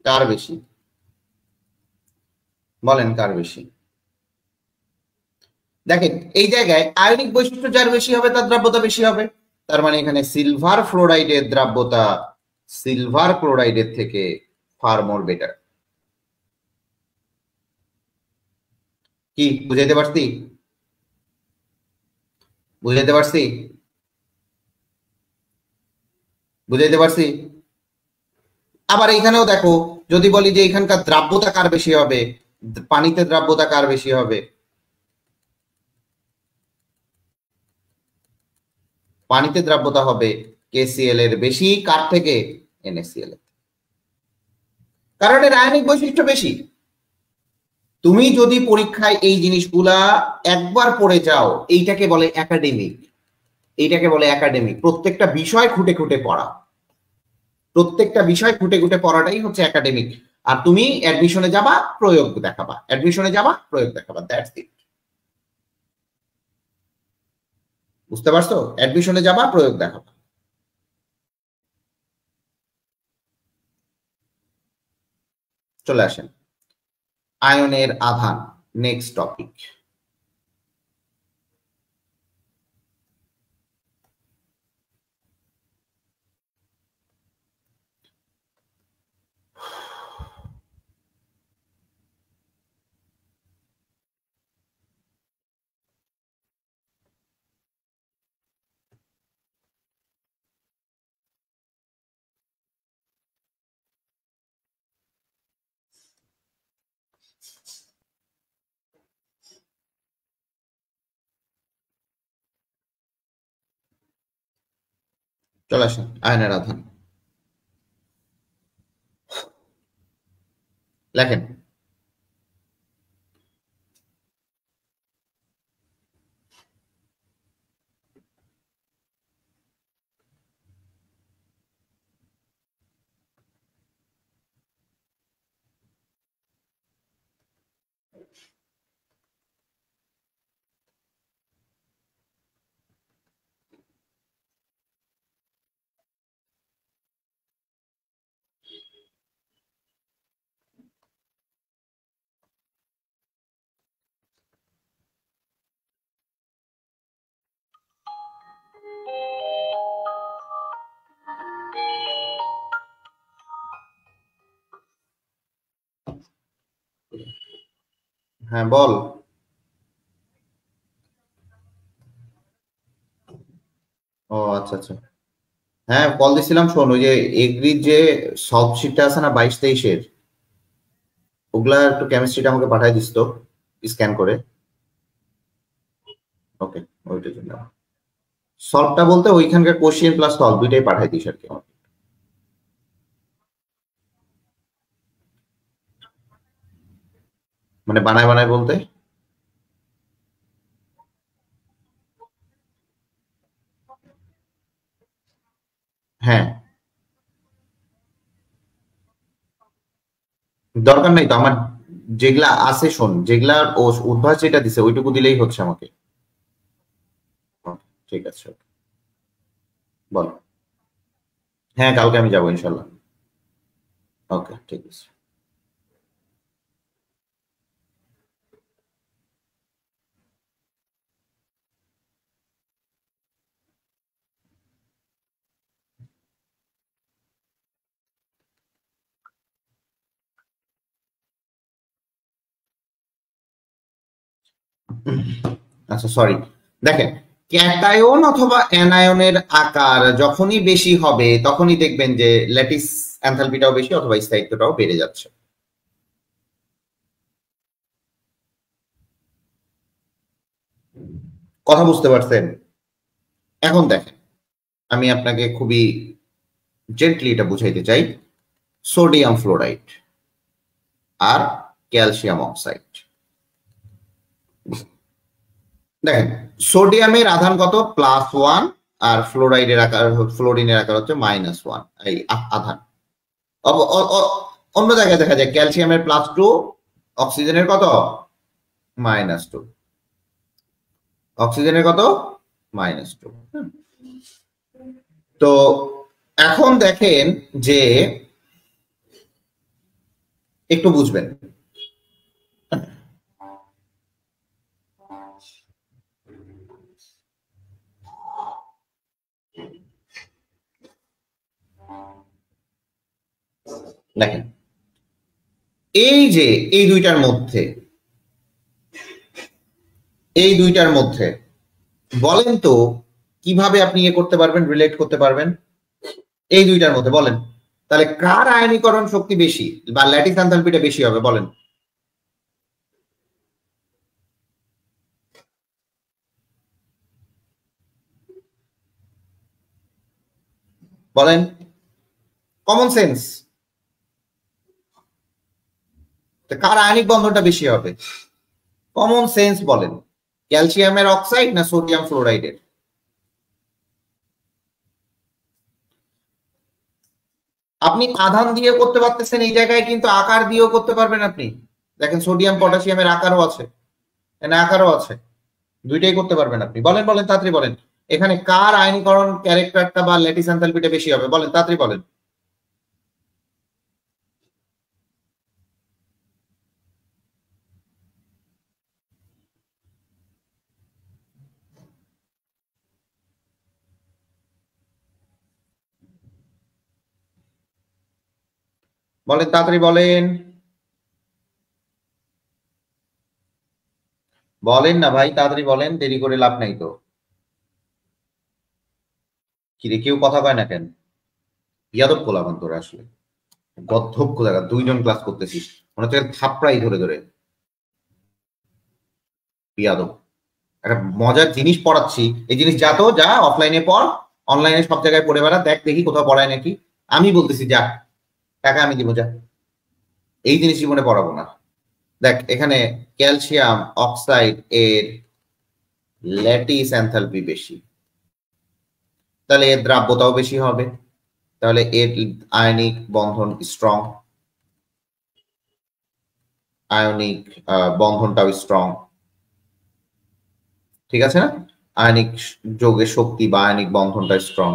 কার বেশি বলেন, কার বেশি? দেখেন এই জায়গায় আয়নিক বৈশিষ্ট্য যার বেশি হবে তার দ্রাব্যতা বেশি হবে। তার মানে এখানে সিলভার ফ্লোরাইডের দ্রাব্যতা সিলভার ক্লোরাইডের থেকে ফার মোর বেটার। কি বুঝাইতে পারছি? আবার এখানেও দেখো, যদি বলি যে এখানকার দ্রাব্যতা কার বেশি হবে, পানিতে দ্রাব্যতা কার বেশি হবে? পানিতে দ্রাব্যতা হবে KCl এর বেশি, কার থেকে? NaCl এর, কারণ এর আয়নিক বৈশিষ্ট্য বেশি। তুমি যদি পরীক্ষায় এই জিনিসগুলা একবার পড়ে যাও, এইটাকে বলে একাডেমিক, এইটাকে বলে একাডেমিক। প্রত্যেকটা বিষয় খুঁটে খুঁটে পড়া, প্রত্যেকটা বিষয় খুঁটে খুঁটে পড়াটাই হচ্ছে একাডেমিক। আর তুমি অ্যাডমিশনে যাবা, প্রয়োগ দেখাবা, অ্যাডমিশনে যাবা, প্রয়োগ দেখাবা, দ্যাটস ইট। বুঝতে পারছো? অ্যাডমিশনে যাবা, প্রয়োগ দেখাবা। চলে আসেন আয়নের আধান, নেক্সট টপিক। চলে আসেন আয়নের আধান, লেখেন। হ্যাঁ বল। ও আচ্ছা আচ্ছা, হ্যাঁ কল দিছিলাম। শোন, ওই যে এগ্রির যে সলভ শিটটা আছে না 22-23-এর, ওগুলা একটু কেমিস্ট্রিটা আমাকে পাঠাই দিস তো, স্ক্যান করে। ওকে, ওইটার জন্য সলভটা বলতে ওইখানকার কোশ্চেন প্লাস সলভ দুইটাই পাঠাই দিস আর কি আমাকে। মানে বানায় বানায় বলতে? হ্যাঁ, দরকার নাই তো আমার, যেগুলা আছে শোন, যেগুলা ও উদ্ভাস যেটা দিছে ওইটুকু দিলেই হচ্ছে আমাকে। ঠিক আছে, বল। হ্যাঁ কালকে আমি যাবো ইনশাল্লাহ। ওকে ঠিক আছে। আচ্ছা সরি, দেখেন, ক্যাটায়ন অথবা অ্যানায়নের আকার যখনই বেশি হবে তখনই দেখবেন যে ল্যাটিস এনথালপিটাও বেশি অথবা স্থায়িত্বটাও বেড়ে যাচ্ছে। কথা বুঝতে পারছেন? এখন দেখেন, আমি আপনাকে খুবই জেন্টলি এটা বুঝাইতে চাই। সোডিয়াম ফ্লোরাইড আর ক্যালসিয়াম অক্সাইড, দেখেন সোডিয়ামের আধান কত? +1, আর ফ্লোরাইডের আকার, ফ্লোরিনের আকার হচ্ছে -1, এই আধান। অন্য জায়গায় দেখা যায় ক্যালসিয়ামের +2, অক্সিজেনের কত? -2। অক্সিজেনের কত? -2। তো এখন দেখেন যে, একটু বুঝবেন, দেখেন এই যে এই দুইটার মধ্যে, এই দুইটার মধ্যে বলেন তো কিভাবে আপনি ইয়ে করতে পারবেন, রিলেট করতে পারবেন? এই দুইটার মধ্যে বলেন, তাহলে কার আয়নীকরণ শক্তি বেশি বা ল্যাটিস এনথালপিটা বেশি হবে বলেন? বলেন, কমন সেন্স। কার আয়নিক বন্ধনটা বেশি হবে? কমন সেন্স বলেন, ক্যালসিয়ামের অক্সাইড না সোডিয়াম ফ্লোরাইডের? আপনি আধান দিয়ে করতে পারতেছেন, এই জায়গায় কিন্তু আকার দিয়েও করতে পারবেন আপনি। দেখেন সোডিয়াম পটাশিয়ামের আকারও আছে, এখানে আকারও আছে, দুইটাই করতে পারবেন আপনি। বলেন বলেন তাড়াতাড়ি বলেন, এখানে কার আয়নীকরণ ক্যারেক্টারটা বা ল্যাটিস এনথালপিটা বেশি হবে? বলেন তাড়াতাড়ি বলেন। বলেন তাড়াতাড়ি বলেন, বলেন না ভাই, তাড়াতাড়ি বলেন, দেরি করে লাভ নাই তো। কিরে কেউ কথা কয় না কেন? বিয়াদব কোলাবান তোরা আসলে, গদ্ধব কোলাগা, দুইজন ক্লাস করতেছিস, মনে হচ্ছে থাপড়াই ধরে ধরে। বিয়াদব, একটা মজার জিনিস পড়াচ্ছি, এই জিনিস যা তো যা অফলাইনে পড়, অনলাইনে সব জায়গায় পড়ে বেড়া, দেখ দেখি কোথাও পড়ায় নাকি। আমি বলতেছি যা, টাকা আমি দিব যা, এই জিনিস জীবনে পড়াবো না। দেখ এখানে ক্যালসিয়াম অক্সাইড এর ল্যাটিস এনথালপি বেশি, তাহলে এর দ্রাব্যতাও বেশি হবে, তাহলে এর আয়নিক বন্ধন স্ট্রং, আয়নিক বন্ধনটাও স্ট্রং, ঠিক আছে না? আয়নিক যৌগের শক্তি বা আয়নিক বন্ধনটা স্ট্রং।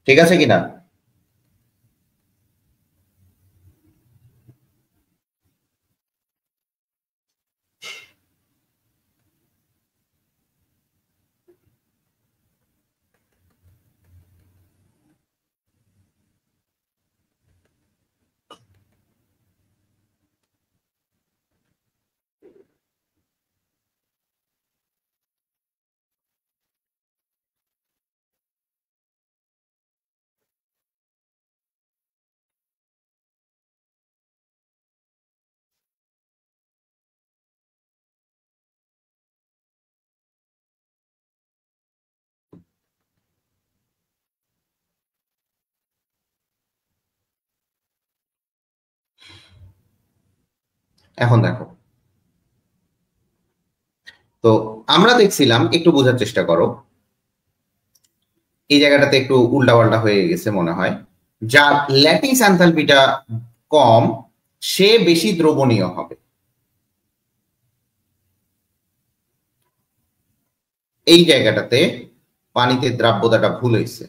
ঠিক আছে কিনা? এখন দেখো, তো আমরা দেখছিলাম, একটু বোঝার চেষ্টা করো, এই জায়গাটাতে একটু উল্টাপাল্টা হয়ে গেছে মনে হয়। যার ল্যাটিস এনথালপিটা কম সে বেশি দ্রবণীয় হবে, এই জায়গাটাতে পানিতে দ্রাব্যতাটা ভুল হয়েছে।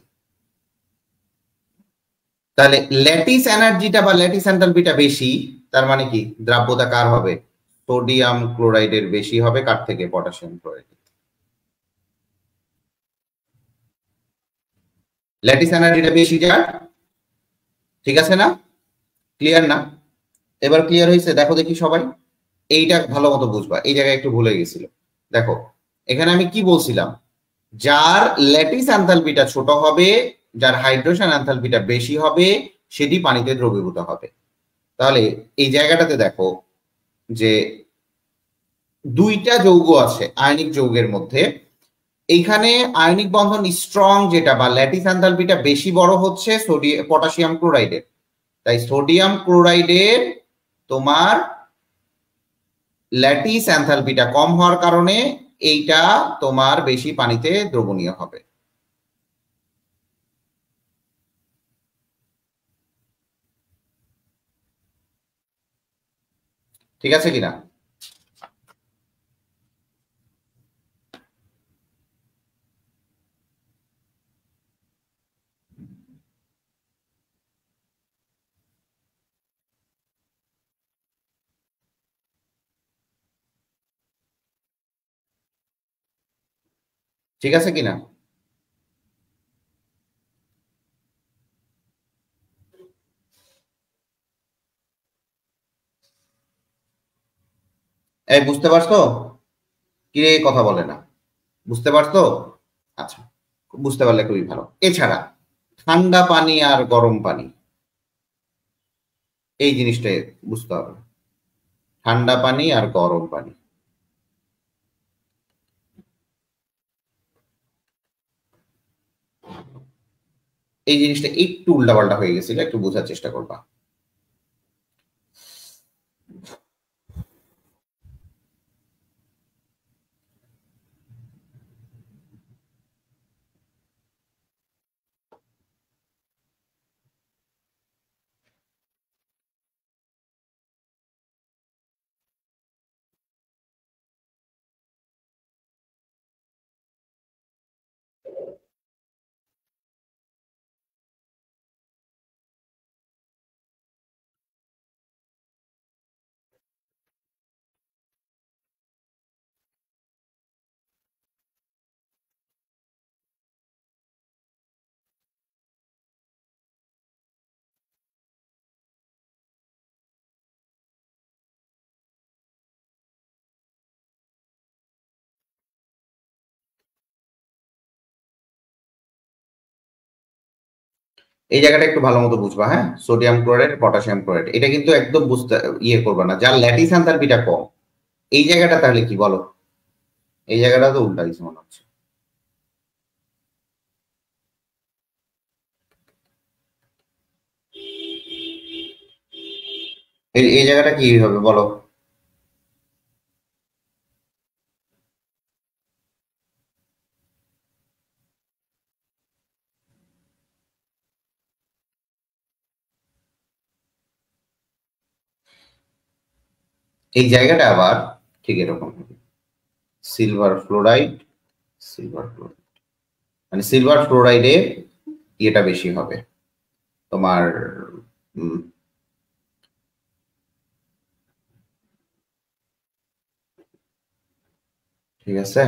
তাহলে ল্যাটিস এনার্জিটা বা ল্যাটিস এনথালপিটা বেশি, তার মানে কি দ্রাব্যতা কার হবে? সোডিয়াম ক্লোরাইডের বেশি হবে, কার থেকে? Potassium chloride. ল্যাটিস এনার্জিটা বেশি যার, ঠিক আছে না? ক্লিয়ার না? এবার ক্লিয়ার হয়েছে? দেখো দেখি সবাই, এইটা ভালো মতো বুঝবা, এই জায়গায় একটু ভুলে গেছিল। দেখো এখানে আমি কি বলছিলাম, যার ল্যাটিস এনথালপিটা ছোট হবে, যার হাইড্রোজেন এনথালপিটা বেশি হবে, সেটি পানিতে দ্রবীভূত হবে। তাহলে এই জায়গাটাতে দেখো যে দুইটা যৌগ আছে আয়নিক যৌগের মধ্যে, এইখানে আয়নিক বন্ধন স্ট্রং যেটা বা ল্যাটিস এনথালপিটা বেশি বড় হচ্ছে পটাশিয়াম ক্লোরাইডের, তাই সোডিয়াম ক্লোরাইডের তোমার ল্যাটিস এনথালপিটা কম হওয়ার কারণে এইটা তোমার বেশি পানিতে দ্রবণীয় হবে। ঠিক আছে কিনা? ঠিক আছে কিনা? এই বুঝতে পারছো? কি রে কথা বলে না? বুঝতে পারছো? আচ্ছা, বুঝতে পারলে খুবই ভালো। এছাড়া ঠান্ডা পানি আর গরম পানি, এই জিনিসটা বুঝতে হবে। ঠান্ডা পানি আর গরম পানি। এই জিনিসটা একটু উল্টাপাল্টা হয়ে গেছিল, একটু বোঝার চেষ্টা করবা। এই জায়গাটা একটু ভালো মতো বুঝবা, হ্যাঁ? সোডিয়াম ক্লোরাইড, পটাশিয়াম ক্লোরাইড, এটা কিন্তু একদম বুঝতে করবা না, যার ল্যাটিস এনথালপিটা কম। এই জায়গাটা তাহলে কি বলো? এই জায়গাটা তো উল্টা কিছু মনে হচ্ছে। এই জায়গাটা কি হবে বলো? এই জায়গাটা আবার ঠিক এরকম হবে, সিলভার ফ্লোরাইড, সিলভার ফ্লোরাইড, মানে সিলভার ফ্লোরাইডের ইয়েটা বেশি হবে তোমার। উম, ঠিক আছে।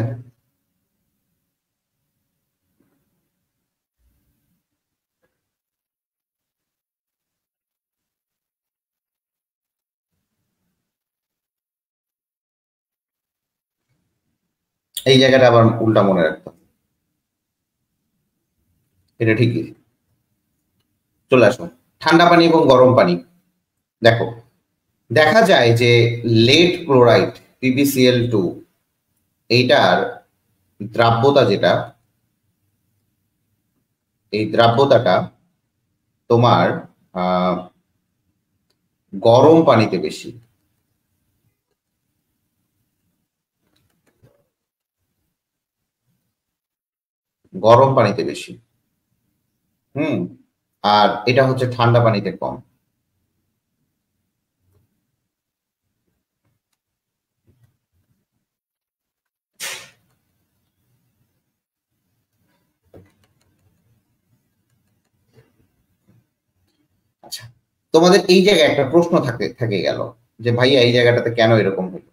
এই জায়গাটা আবার উল্টা মনে রাখতে হবে। এটা ঠিকই। চলে আসো ঠান্ডা পানি এবং গরম পানি। দেখো, দেখা যায় যে লেড ক্লোরাইড, PbCl2, এইটার দ্রাব্যতা যেটা, এই দ্রাব্যতাটা তোমার আহ গরম পানিতে বেশি। গরম পানিতে বেশি। হুম। আর এটা হচ্ছে ঠান্ডা পানিতে কম। আচ্ছা, তোমাদের এই জায়গায় একটা প্রশ্ন থেকে গেল যে ভাইয়া এই জায়গাটাতে কেন এরকম হলো।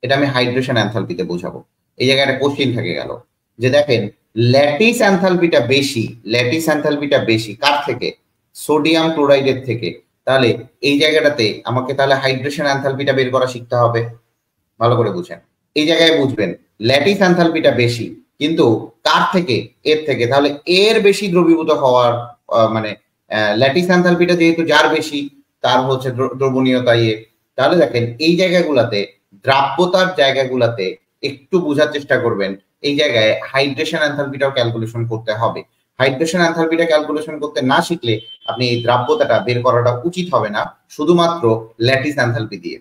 এটা আমি হাইড্রেশন এনথালপিতে বোঝাবো। এই জায়গায় একটা কোশ্চিন থেকে গেল যে দেখেন, ল্যাটিস এনথালপিটা বেশি, ল্যাটিস এনথালপিটা বেশি কার থেকে? সোডিয়াম ক্লোরাইডের থেকে। তাহলে এই জায়গাটাতে আমাকে তাহলে হাইড্রেশন এনথালপিটা বের করা শিখতে হবে। ভালো করে বুঝেন, এই জায়গায় বুঝবেন ল্যাটিস এনথালপিটা বেশি, কিন্তু কার থেকে? এর থেকে। তাহলে এর বেশি দ্রবীভূত হওয়ার মানে ল্যাটিস এনথালপিটা যেহেতু যার বেশি, তার হচ্ছে দ্রবণীয়তা ইয়ে। তাহলে দেখেন এই জায়গাগুলাতে, দ্রাব্যতার জায়গাগুলাতে একটু বোঝার চেষ্টা করবেন। এই জায়গায় হাইড্রেশন এনথালপিটাও ক্যালকুলেশন করতে হবে। হাইড্রেশন এনথালপিটা ক্যালকুলেশন করতে না শিখলে আপনি এই দ্রাব্যতাটা বের করাটা উচিত হবে না শুধুমাত্র ল্যাটিস এনথালপি দিয়ে।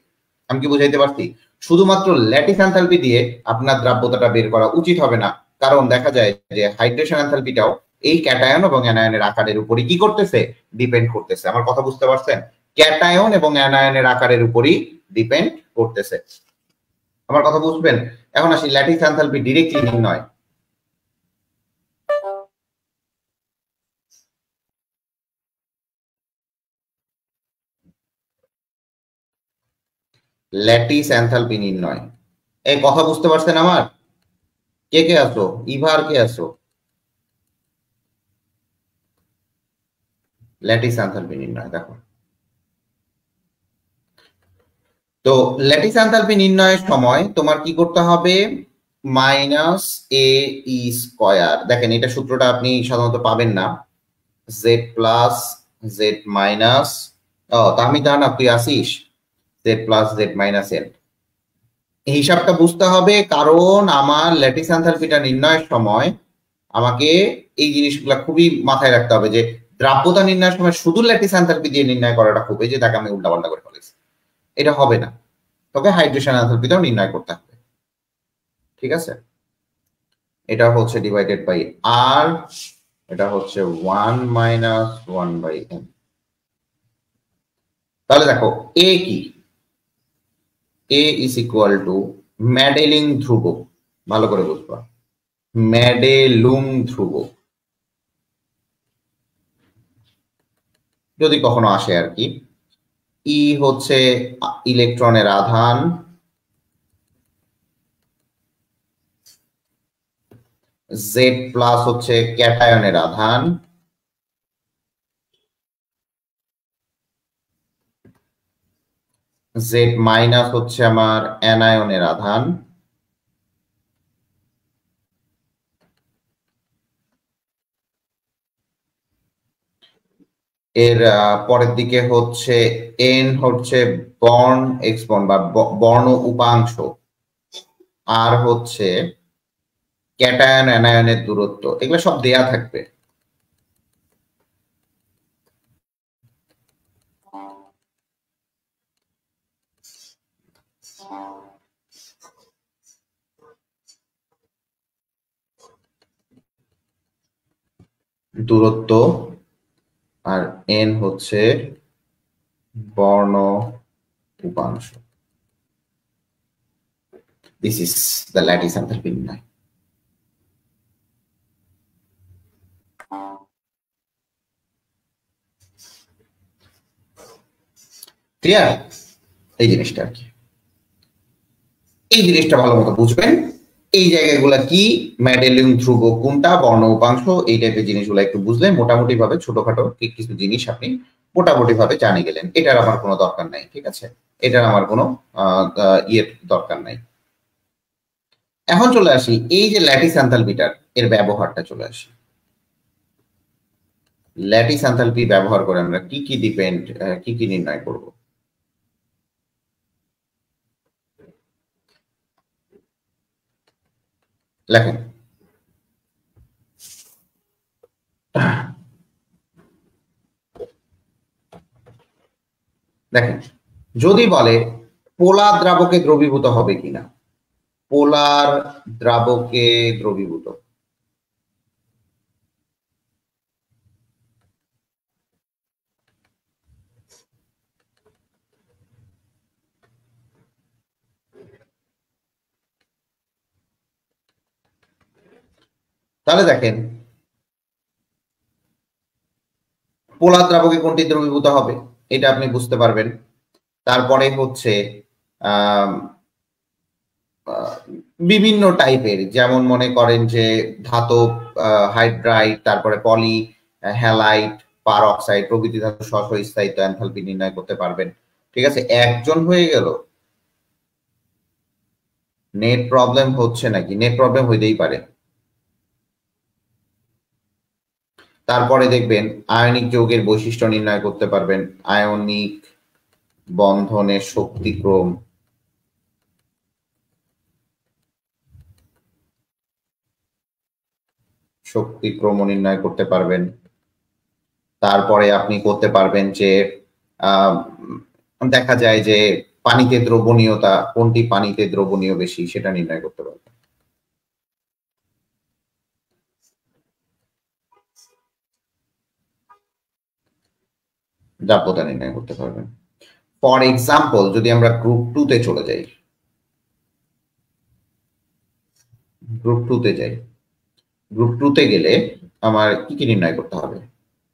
আমি কি বুঝাইতে পারছি? শুধুমাত্র ল্যাটিস এনথালপি দিয়ে আপনার দ্রাব্যতাটা বের করা উচিত হবে না, কারণ দেখা যায় যে হাইড্রেশন এনথালপিটাও এই ক্যাটায়ন এবং অ্যানায়নের আকারের উপরই কি করতেছে? ডিপেন্ড করতেছে। আমার কথা বুঝতে পারছেন? ক্যাটায়ন এবং অ্যানায়নের আকারের উপরই ডিপেন্ড করতেছে। আমার কথা বুঝবেন? এখন আসি ল্যাটিস এনথালপি ডিরেক্টলি নির্ণয়। ল্যাটিস এনথালপি নির্ণয়, এই কথা বুঝতে পারছেন আমার? কে কে আসো? ইভার কে আসো? ল্যাটিস এনথালপি নির্ণয় দেখো। তো ল্যাটিস এনথালপি নির্ণয়ের সময় তোমার কি করতে হবে? মাইনাস এ ই স্কয়ার। দেখেন এটা সূত্রটা আপনি সাধারণত পাবেন না। জেড প্লাস জেড মাইনাস, ও তাহমি না তুই আসিস, Z plus Z minus N. এই হিসাবটা বুঝতে হবে, কারণ আমার ল্যাটিস এনথালপিটা নির্ণয়ের সময় আমাকে এই জিনিসগুলো খুবই মাথায় রাখতে হবে, যে দ্রাব্যতা নির্ণয়ের সময় শুধু ল্যাটিস এনথালপি দিয়ে নির্ণয় করাটা খুবই, যে তাকে আমি উল্টাপাল্টা করে ফেলেছি, এটা হবে না। তবে হাইড্রেশন এনথালপিটাও নির্ণয় করতে হবে, ঠিক আছে। এটা হচ্ছে ডিভাইডেড বাই আর, এটা হচ্ছে 1 মাইনাস 1 বাই এন। তাহলে দেখো এ কি, এ ইজ ইকুয়াল টু ম্যাডেলিং ধ্রুবক, ভালো করে বুঝবা, ম্যাডেলুং ধ্রুবক যদি কখনো আসে আর কি। ই হচ্ছে ইলেকট্রনের আধান, জেড প্লাস হচ্ছে ক্যাটায়নের আধান, জেড মাইনাস হচ্ছে আমার অ্যানায়নের আধান, এর পরের দিকে হচ্ছে এন হচ্ছে বর্ণ এক্সপন বা বর্ণ উপাংশ, আর হচ্ছে ক্যাটায়ন অ্যানায়নের দূরত্ব, এগুলো সব দেয়া থাকবে। দূরত্ব আর এন হচ্ছে বর্ণ উপাংশ। This is the lattice enthalpy নির্ণয়। ক্লিয়ার এই জিনিসটা আর কি, এই জিনিসটা ভালো মতো বুঝবেন। এই জায়গাগুলো কি, ম্যাডেলিং ধ্রুবক কোনটা, বর্ণ উপাংশ, এই টাইপের জিনিসগুলো একটু বুঝলে মোটামুটি ভাবে ছোটখাটো কিছু জিনিস আপনি মোটামুটি ভাবে জানে গেলেন। এটার আমার কোনো দরকার নাই, ঠিক আছে, এটার আমার কোনো ইয়ের দরকার নাই। এখন চলে আসি এই যে ল্যাটিস এনথালপিটার এর ব্যবহারটা চলে আসি। ল্যাটিস এনথালপি ব্যবহার করে আমরা কি কি নির্ণয় করব। লেখেন, দেখেন যদি বলে পোলার দ্রাবকে দ্রবীভূত হবে কিনা, পোলার দ্রাবকে দ্রবীভূত, তাহলে দেখেন পোলার দ্রাবকে কোনটি দ্রবীভূত হবে এটা আপনি বুঝতে পারবেন। তারপরে হচ্ছে বিভিন্ন টাইপের, যেমন মনে করেন যে ধাতব হাইড্রাইট, তারপরে পলি হ্যালাইট, পার অক্সাইড প্রভৃতি ধাতু স্ব স্থায়িত্ব এনথালপি নির্ণয় করতে পারবেন, ঠিক আছে। একজন হয়ে গেল, নেট প্রবলেম হচ্ছে নাকি? নেট প্রবলেম হইতেই পারে। তারপরে দেখবেন আয়নিক যৌগের বৈশিষ্ট্য নির্ণয় করতে পারবেন, আয়নিক বন্ধনের শক্তিক্রম, শক্তিক্রম নির্ণয় করতে পারবেন। তারপরে আপনি করতে পারবেন যে দেখা যায় যে পানিতে দ্রবণীয়তা, কোনটি পানিতে দ্রবণীয় বেশি সেটা নির্ণয় করতে পারবেন। দ্রাব্যতা নির্ণয় করতে পারবেন। ফর এক্সাম্পল যদি আমরা গ্রুপ 2 তে চলে যাই, গ্রুপ 2 তে যাই, গ্রুপ 2 তে গেলে আমার কি কি নির্ণয় করতে হবে।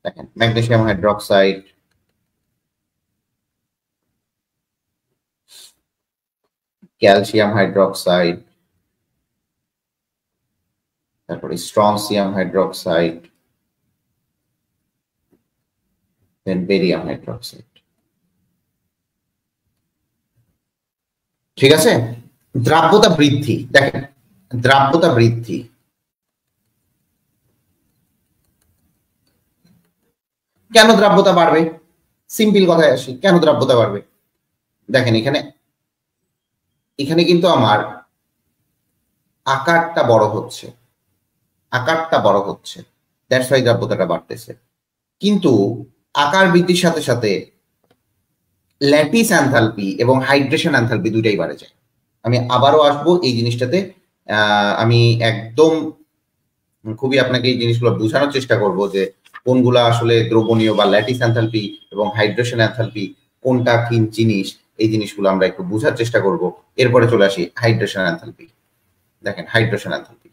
দেখেন ম্যাগনেসিয়াম হাইড্রোক্সাইড, ক্যালসিয়াম হাইড্রোক্সাইড, তারপরে স্ট্রনসিয়াম হাইড্রোক্সাইড, দেন বেরিয়াম হাইড্রোক্সাইড, ঠিক আছে। দ্রাব্যতা বৃদ্ধি, দেখেন দ্রাব্যতা বৃদ্ধি, কেন দ্রাব্যতা বাড়বে? সিম্পল কথায় আসি, কেন দ্রাব্যতা বাড়বে? দেখেন এখানে এখানে কিন্তু আমার আকারটা বড় হচ্ছে, দ্যাটস ওয়াই দ্রব্যতাটা বাড়তেছে। কিন্তু আকার বৃদ্ধির সাথে সাথে ল্যাটিস এনথালপি এবং হাইড্রেশন এনথালপি দুইটাই বাড়ে যায়। আমি আবারও আসবো এই জিনিসটাতে, আমি একদম খুবই আপনাকে এই জিনিসগুলো বোঝানোর চেষ্টা করব যে কোনগুলা আসলে দ্রবণীয় বা ল্যাটিস এনথালপি এবং হাইড্রেশন এনথালপি কোনটা কি জিনিস, এই জিনিসগুলো আমরা একটু বোঝার চেষ্টা করব। এরপরে চলে আসি হাইড্রেশন এনথালপি। দেখেন হাইড্রেশন এনথালপি,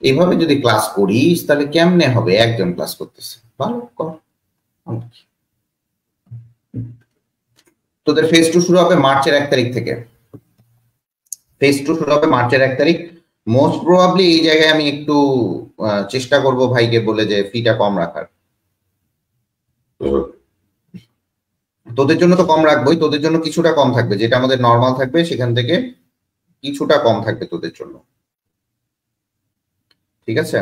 এইভাবে যদি ক্লাস করিস তাহলে কেমনে হবে? একজন ক্লাস করতেছে, ভালো কর। তোদের ফেজ 2 শুরু হবে মার্চের 1 তারিখ থেকে। ফেজ 2 শুরু হবে মার্চের 1 তারিখ। মোস্ট প্রবাবলি এই জায়গায় আমি একটু চেষ্টা করব ভাইকে বলে যে ফিটা কম রাখার। তোদের জন্য তো কম রাখবোই, তোদের জন্য কিছুটা কম থাকবে, যেটা আমাদের নর্মাল থাকবে সেখান থেকে কিছুটা কম থাকবে তোদের জন্য, ঠিক আছে?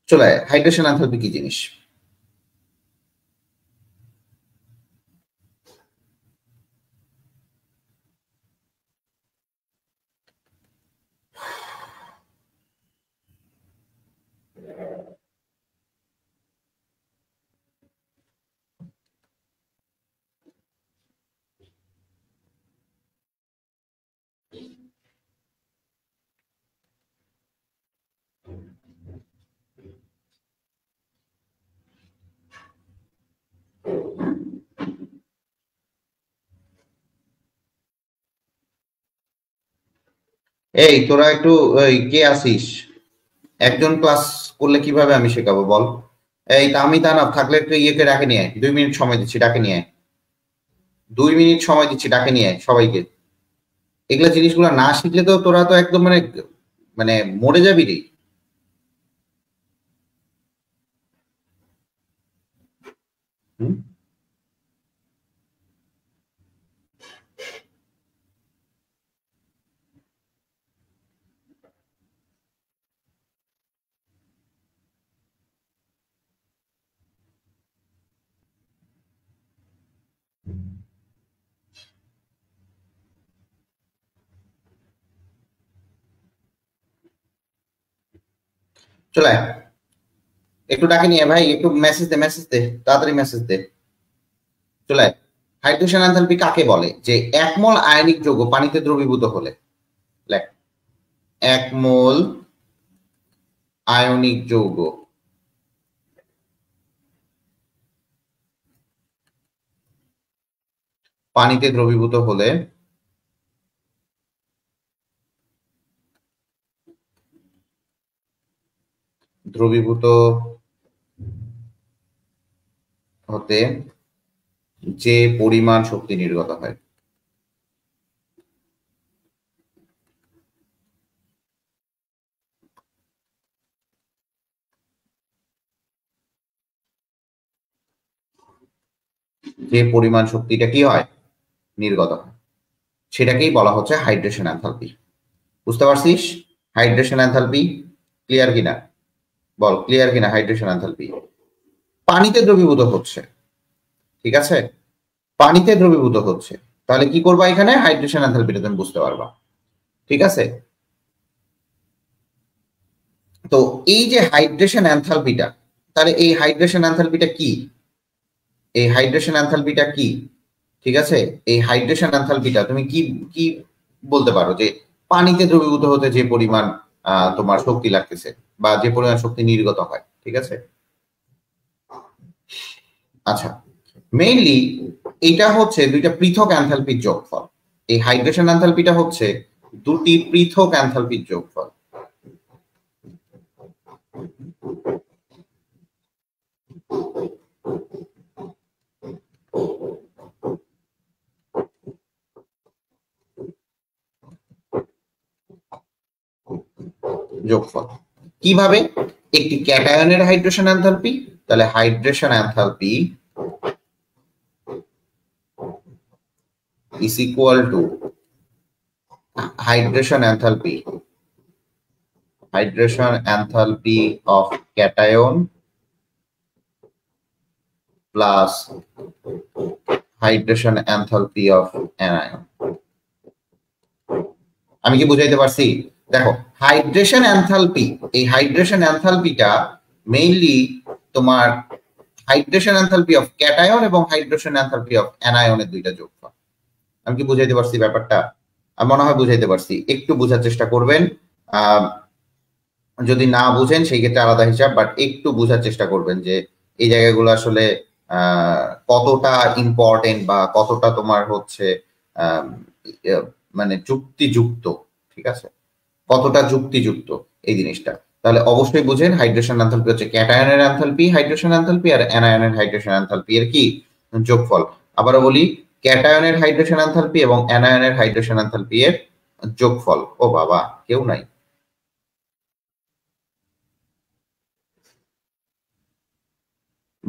চলে হাইড্রেশন এনথালপি কি জিনিস? এই তোরা একটু কে আসিস? একজন ক্লাস করলে কিভাবে আমি শেখাবো বল? এই আমি তা না থাকলে একটু ইয়েকে ডাকে নিয়ে 2 মিনিট সময় দিচ্ছি, ডাকে নিয়ে 2 মিনিট সময় দিচ্ছি, ডাকে নিয়ে সবাইকে। এগুলা জিনিসগুলো না শিখলে তো তোরা তো একদম মানে মানে মরে যাবি রে। চলে একটু ডাকে নিয়ে ভাই, একটু মেসেজ দে তাড়াতাড়ি মেসেজ দে। চলে হাইড্রেশন এনথালপি কাকে বলে? যে 1 মোল আয়নিক যৌগ পানিতে দ্রবীভূত হলে, লেখ 1 মোল আয়নিক যৌগ পানিতে দ্রবীভূত হলে দ্রবীভূত হতে যে পরিমাণ শক্তি নির্গত হয়, যে পরিমাণ শক্তিটা কি হয় নির্গত হয়, সেটাকেই বলা হচ্ছে হাইড্রেশন এনথালপি। বুঝতে পারছিস? হাইড্রেশন এনথালপি ক্লিয়ার কিনা বল, ক্লিয়ার কিনা? হাইড্রেশন এনথালপি পানিতে দ্রবীভূত হচ্ছে, ঠিক আছে? পানিতে দ্রবীভূত হচ্ছে, তাহলে কি করবা? এখানে হাইড্রেশন এনথালপিটা তুমি বুঝতে পারবা, ঠিক আছে? তো এই যে হাইড্রেশন এনথালপিটা, তাহলে এই হাইড্রেশন এনথালপিটা কি? এই হাইড্রেশন এনথালপিটা কি? ঠিক আছে, এই হাইড্রেশন এনথালপিটা তুমি কি কি বলতে পারো যে পানিতে দ্রবীভূত হতে যে পরিমাণ তোমার শক্তি লাগতেছে বা যে পরিমাণ শক্তি নির্গত হয়, ঠিক আছে? আচ্ছা, মেইনলি এটা হচ্ছে দুইটা পৃথক এনথালপির যোগফল। এই হাইড্রেশন এনথালপিটা হচ্ছে দুটি পৃথক এনথালপির যোগফল। যোগফল কিভাবে? একটি ক্যাটায়নের হাইড্রেশন এনথালপি, তাহলে hydration enthalpy is equal to hydration enthalpy of cation plus hydration enthalpy of anion. আমি কি বুঝাইতে পারছি? দেখো হাইড্রেশন এনথালপি, এই হাইড্রেশন এনথালপিটা মেইনলি তোমার হাইড্রেশন এনথালপি অফ ক্যাটায়ন এবং হাইড্রেশন এনথালপি অফ অ্যানায়নের দুইটা যোগফল। আমি কি বুঝাইতে পারছি ব্যাপারটা? আমি মনে হয় বুঝাইতে পারছি। একটু বোঝার চেষ্টা করবেন, যদি না বুঝেন সেই ক্ষেত্রে আলাদা হিসাব, বাট একটু বোঝার চেষ্টা করবেন যে এই জায়গাগুলো আসলে কতটা ইম্পর্টেন্ট বা কতটা তোমার হচ্ছে মানে যুক্তিযুক্ত, ঠিক আছে, কতটা যুক্তিযুক্ত এই জিনিসটা। তাহলে অবশ্যই বুঝেন হাইড্রেশন এনথালপি হচ্ছে ক্যাটায়নের এনথালপি হাইড্রেশন এনথালপি আর অ্যানায়নের হাইড্রেশন এনথালপি এর কি যোগফল। আবারও বলি, ক্যাটায়নের হাইড্রেশন এনথালপি এবং অ্যানায়নের হাইড্রেশন এনথালপি এর যোগফল। ও বাবা, কেউ নাই?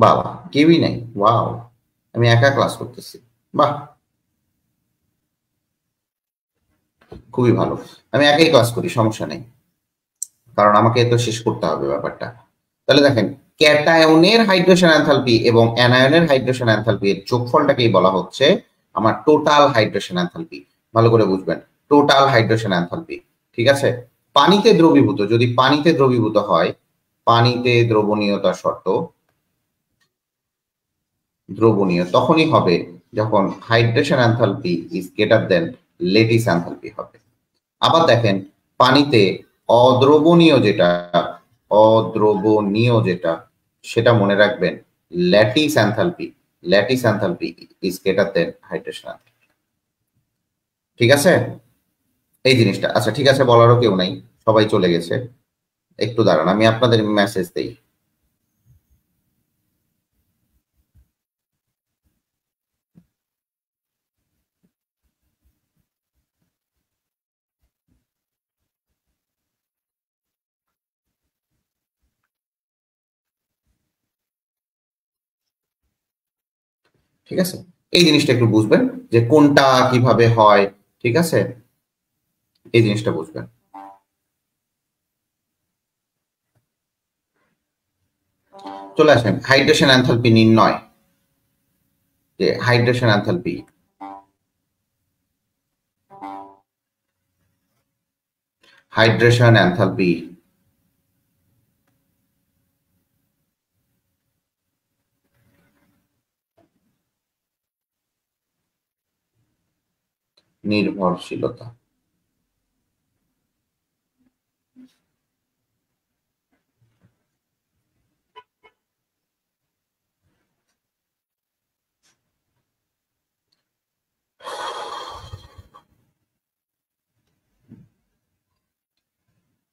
বাবা, কেউই নাই? ওয়াও, আমি একা ক্লাস করতেছি, বাহ, খুবই ভালো। আমি একাই ক্লাস করি, সমস্যা নেই, কারণ আমাকে তো শেষ করতে হবে ব্যাপারটা। তাহলে দেখেন, ক্যাটায়নের হাইড্রেশন এনথালপি এবং অ্যানায়নের হাইড্রেশন এনথালপি এর যোগফলটাকেই বলা হচ্ছে আমার টোটাল হাইড্রেশন এনথালপি। ভালো করে বুঝবেন, টোটাল হাইড্রেশন এনথালপি, ঠিক আছে। পানিতে দ্রবীভূত, যদি পানিতে দ্রবীভূত হয়, পানিতে দ্রবণীয়তা শর্ত দ্রবণীয় তখনই হবে যখন hydration enthalpy is greater then lattice enthalpy হবে। আবার দেখেন, পানিতে অদ্রবণীয় যেটা সেটা মনে রাখবেন lattice enthalpy is greater then hydration enthalpy, ঠিক আছে এই জিনিসটা। আচ্ছা ঠিক আছে, বলারও কেউ নাই, সবাই চলে গেছে। একটু দাঁড়ান, আমি আপনাদের মেসেজ দেই। ঠিক আছে, এই জিনিসটা একটু বুঝবেন যে কোনটা কিভাবে হয়, ঠিক আছে, এই জিনিসটা বুঝবেন। চলে আসেন হাইড্রেশন এনথালপি নির্ণয়, যে হাইড্রেশন এনথালপি নির্ভরশীলতা।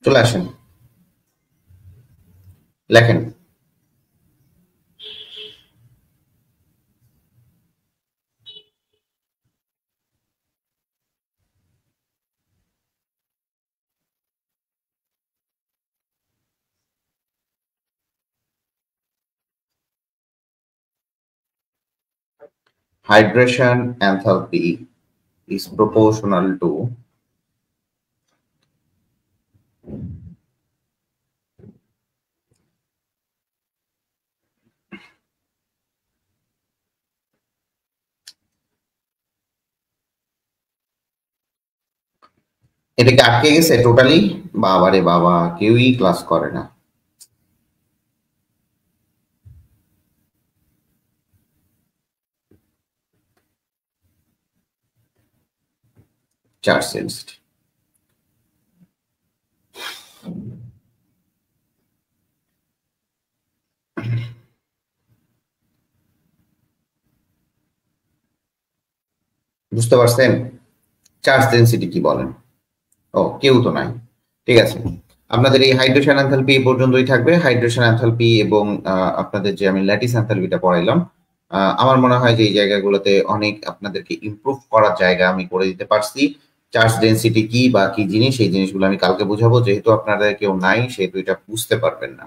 চলে আসেন, লেখেন hydration enthalpy is proportional to এটা কি আটকে গেছে টোটালি? বাবারে বাবা, কেউই ক্লাস করে না। চার্জ ডেনসিটি, বুঝতে পারছেন চার্জ ডেনসিটি কি বলেন? ও, কেউ তো নাই, ঠিক আছে। আপনাদের এই হাইড্রেশন এনথালপি এই পর্যন্তই থাকবে। হাইড্রেশন এনথালপি এবং আপনাদের যে আমি ল্যাটিস এনথালপিটা পড়াইলাম, আমার মনে হয় যে এই জায়গাগুলোতে অনেক আপনাদেরকে ইমপ্রুভ করার জায়গা আমি করে দিতে পারছি। চার্জ ডেনসিটি কি বা কি জিনিস, এই জিনিসগুলো আমি কালকে বুঝাবো, যেহেতু আপনাদের কেউ নাই সেহেতু এটা বুঝতে পারবেন না।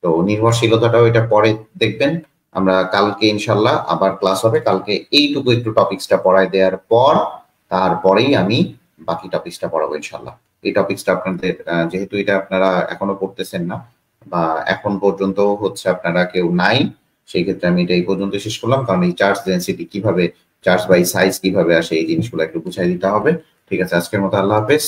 তো নির্ভরশীলতাটাও এটা পরে দেখবেন। আমরা কালকে ইনশাল্লাহ আবার ক্লাস হবে। কালকে এইটুকু একটু টপিক্সটা পড়ায় দেওয়ার পর তারপরেই আমি বাকি টপিক্সটা পড়াবো ইনশাল্লাহ। এই টপিক্সটা আপনাদের যেহেতু এটা আপনারা এখনো পড়তেছেন না বা এখন পর্যন্ত হচ্ছে আপনারা কেউ নাই, সেই ক্ষেত্রে আমি এটা এই পর্যন্ত শেষ করলাম, কারণ এই চার্জ ডেন্সিটি কিভাবে, চার্জ বাই সাইজ কিভাবে আসে, এই জিনিসগুলো একটু বুঝাই দিতে হবে। ঠিক আছে, আজকের মতো আল্লাহ হাফেজ।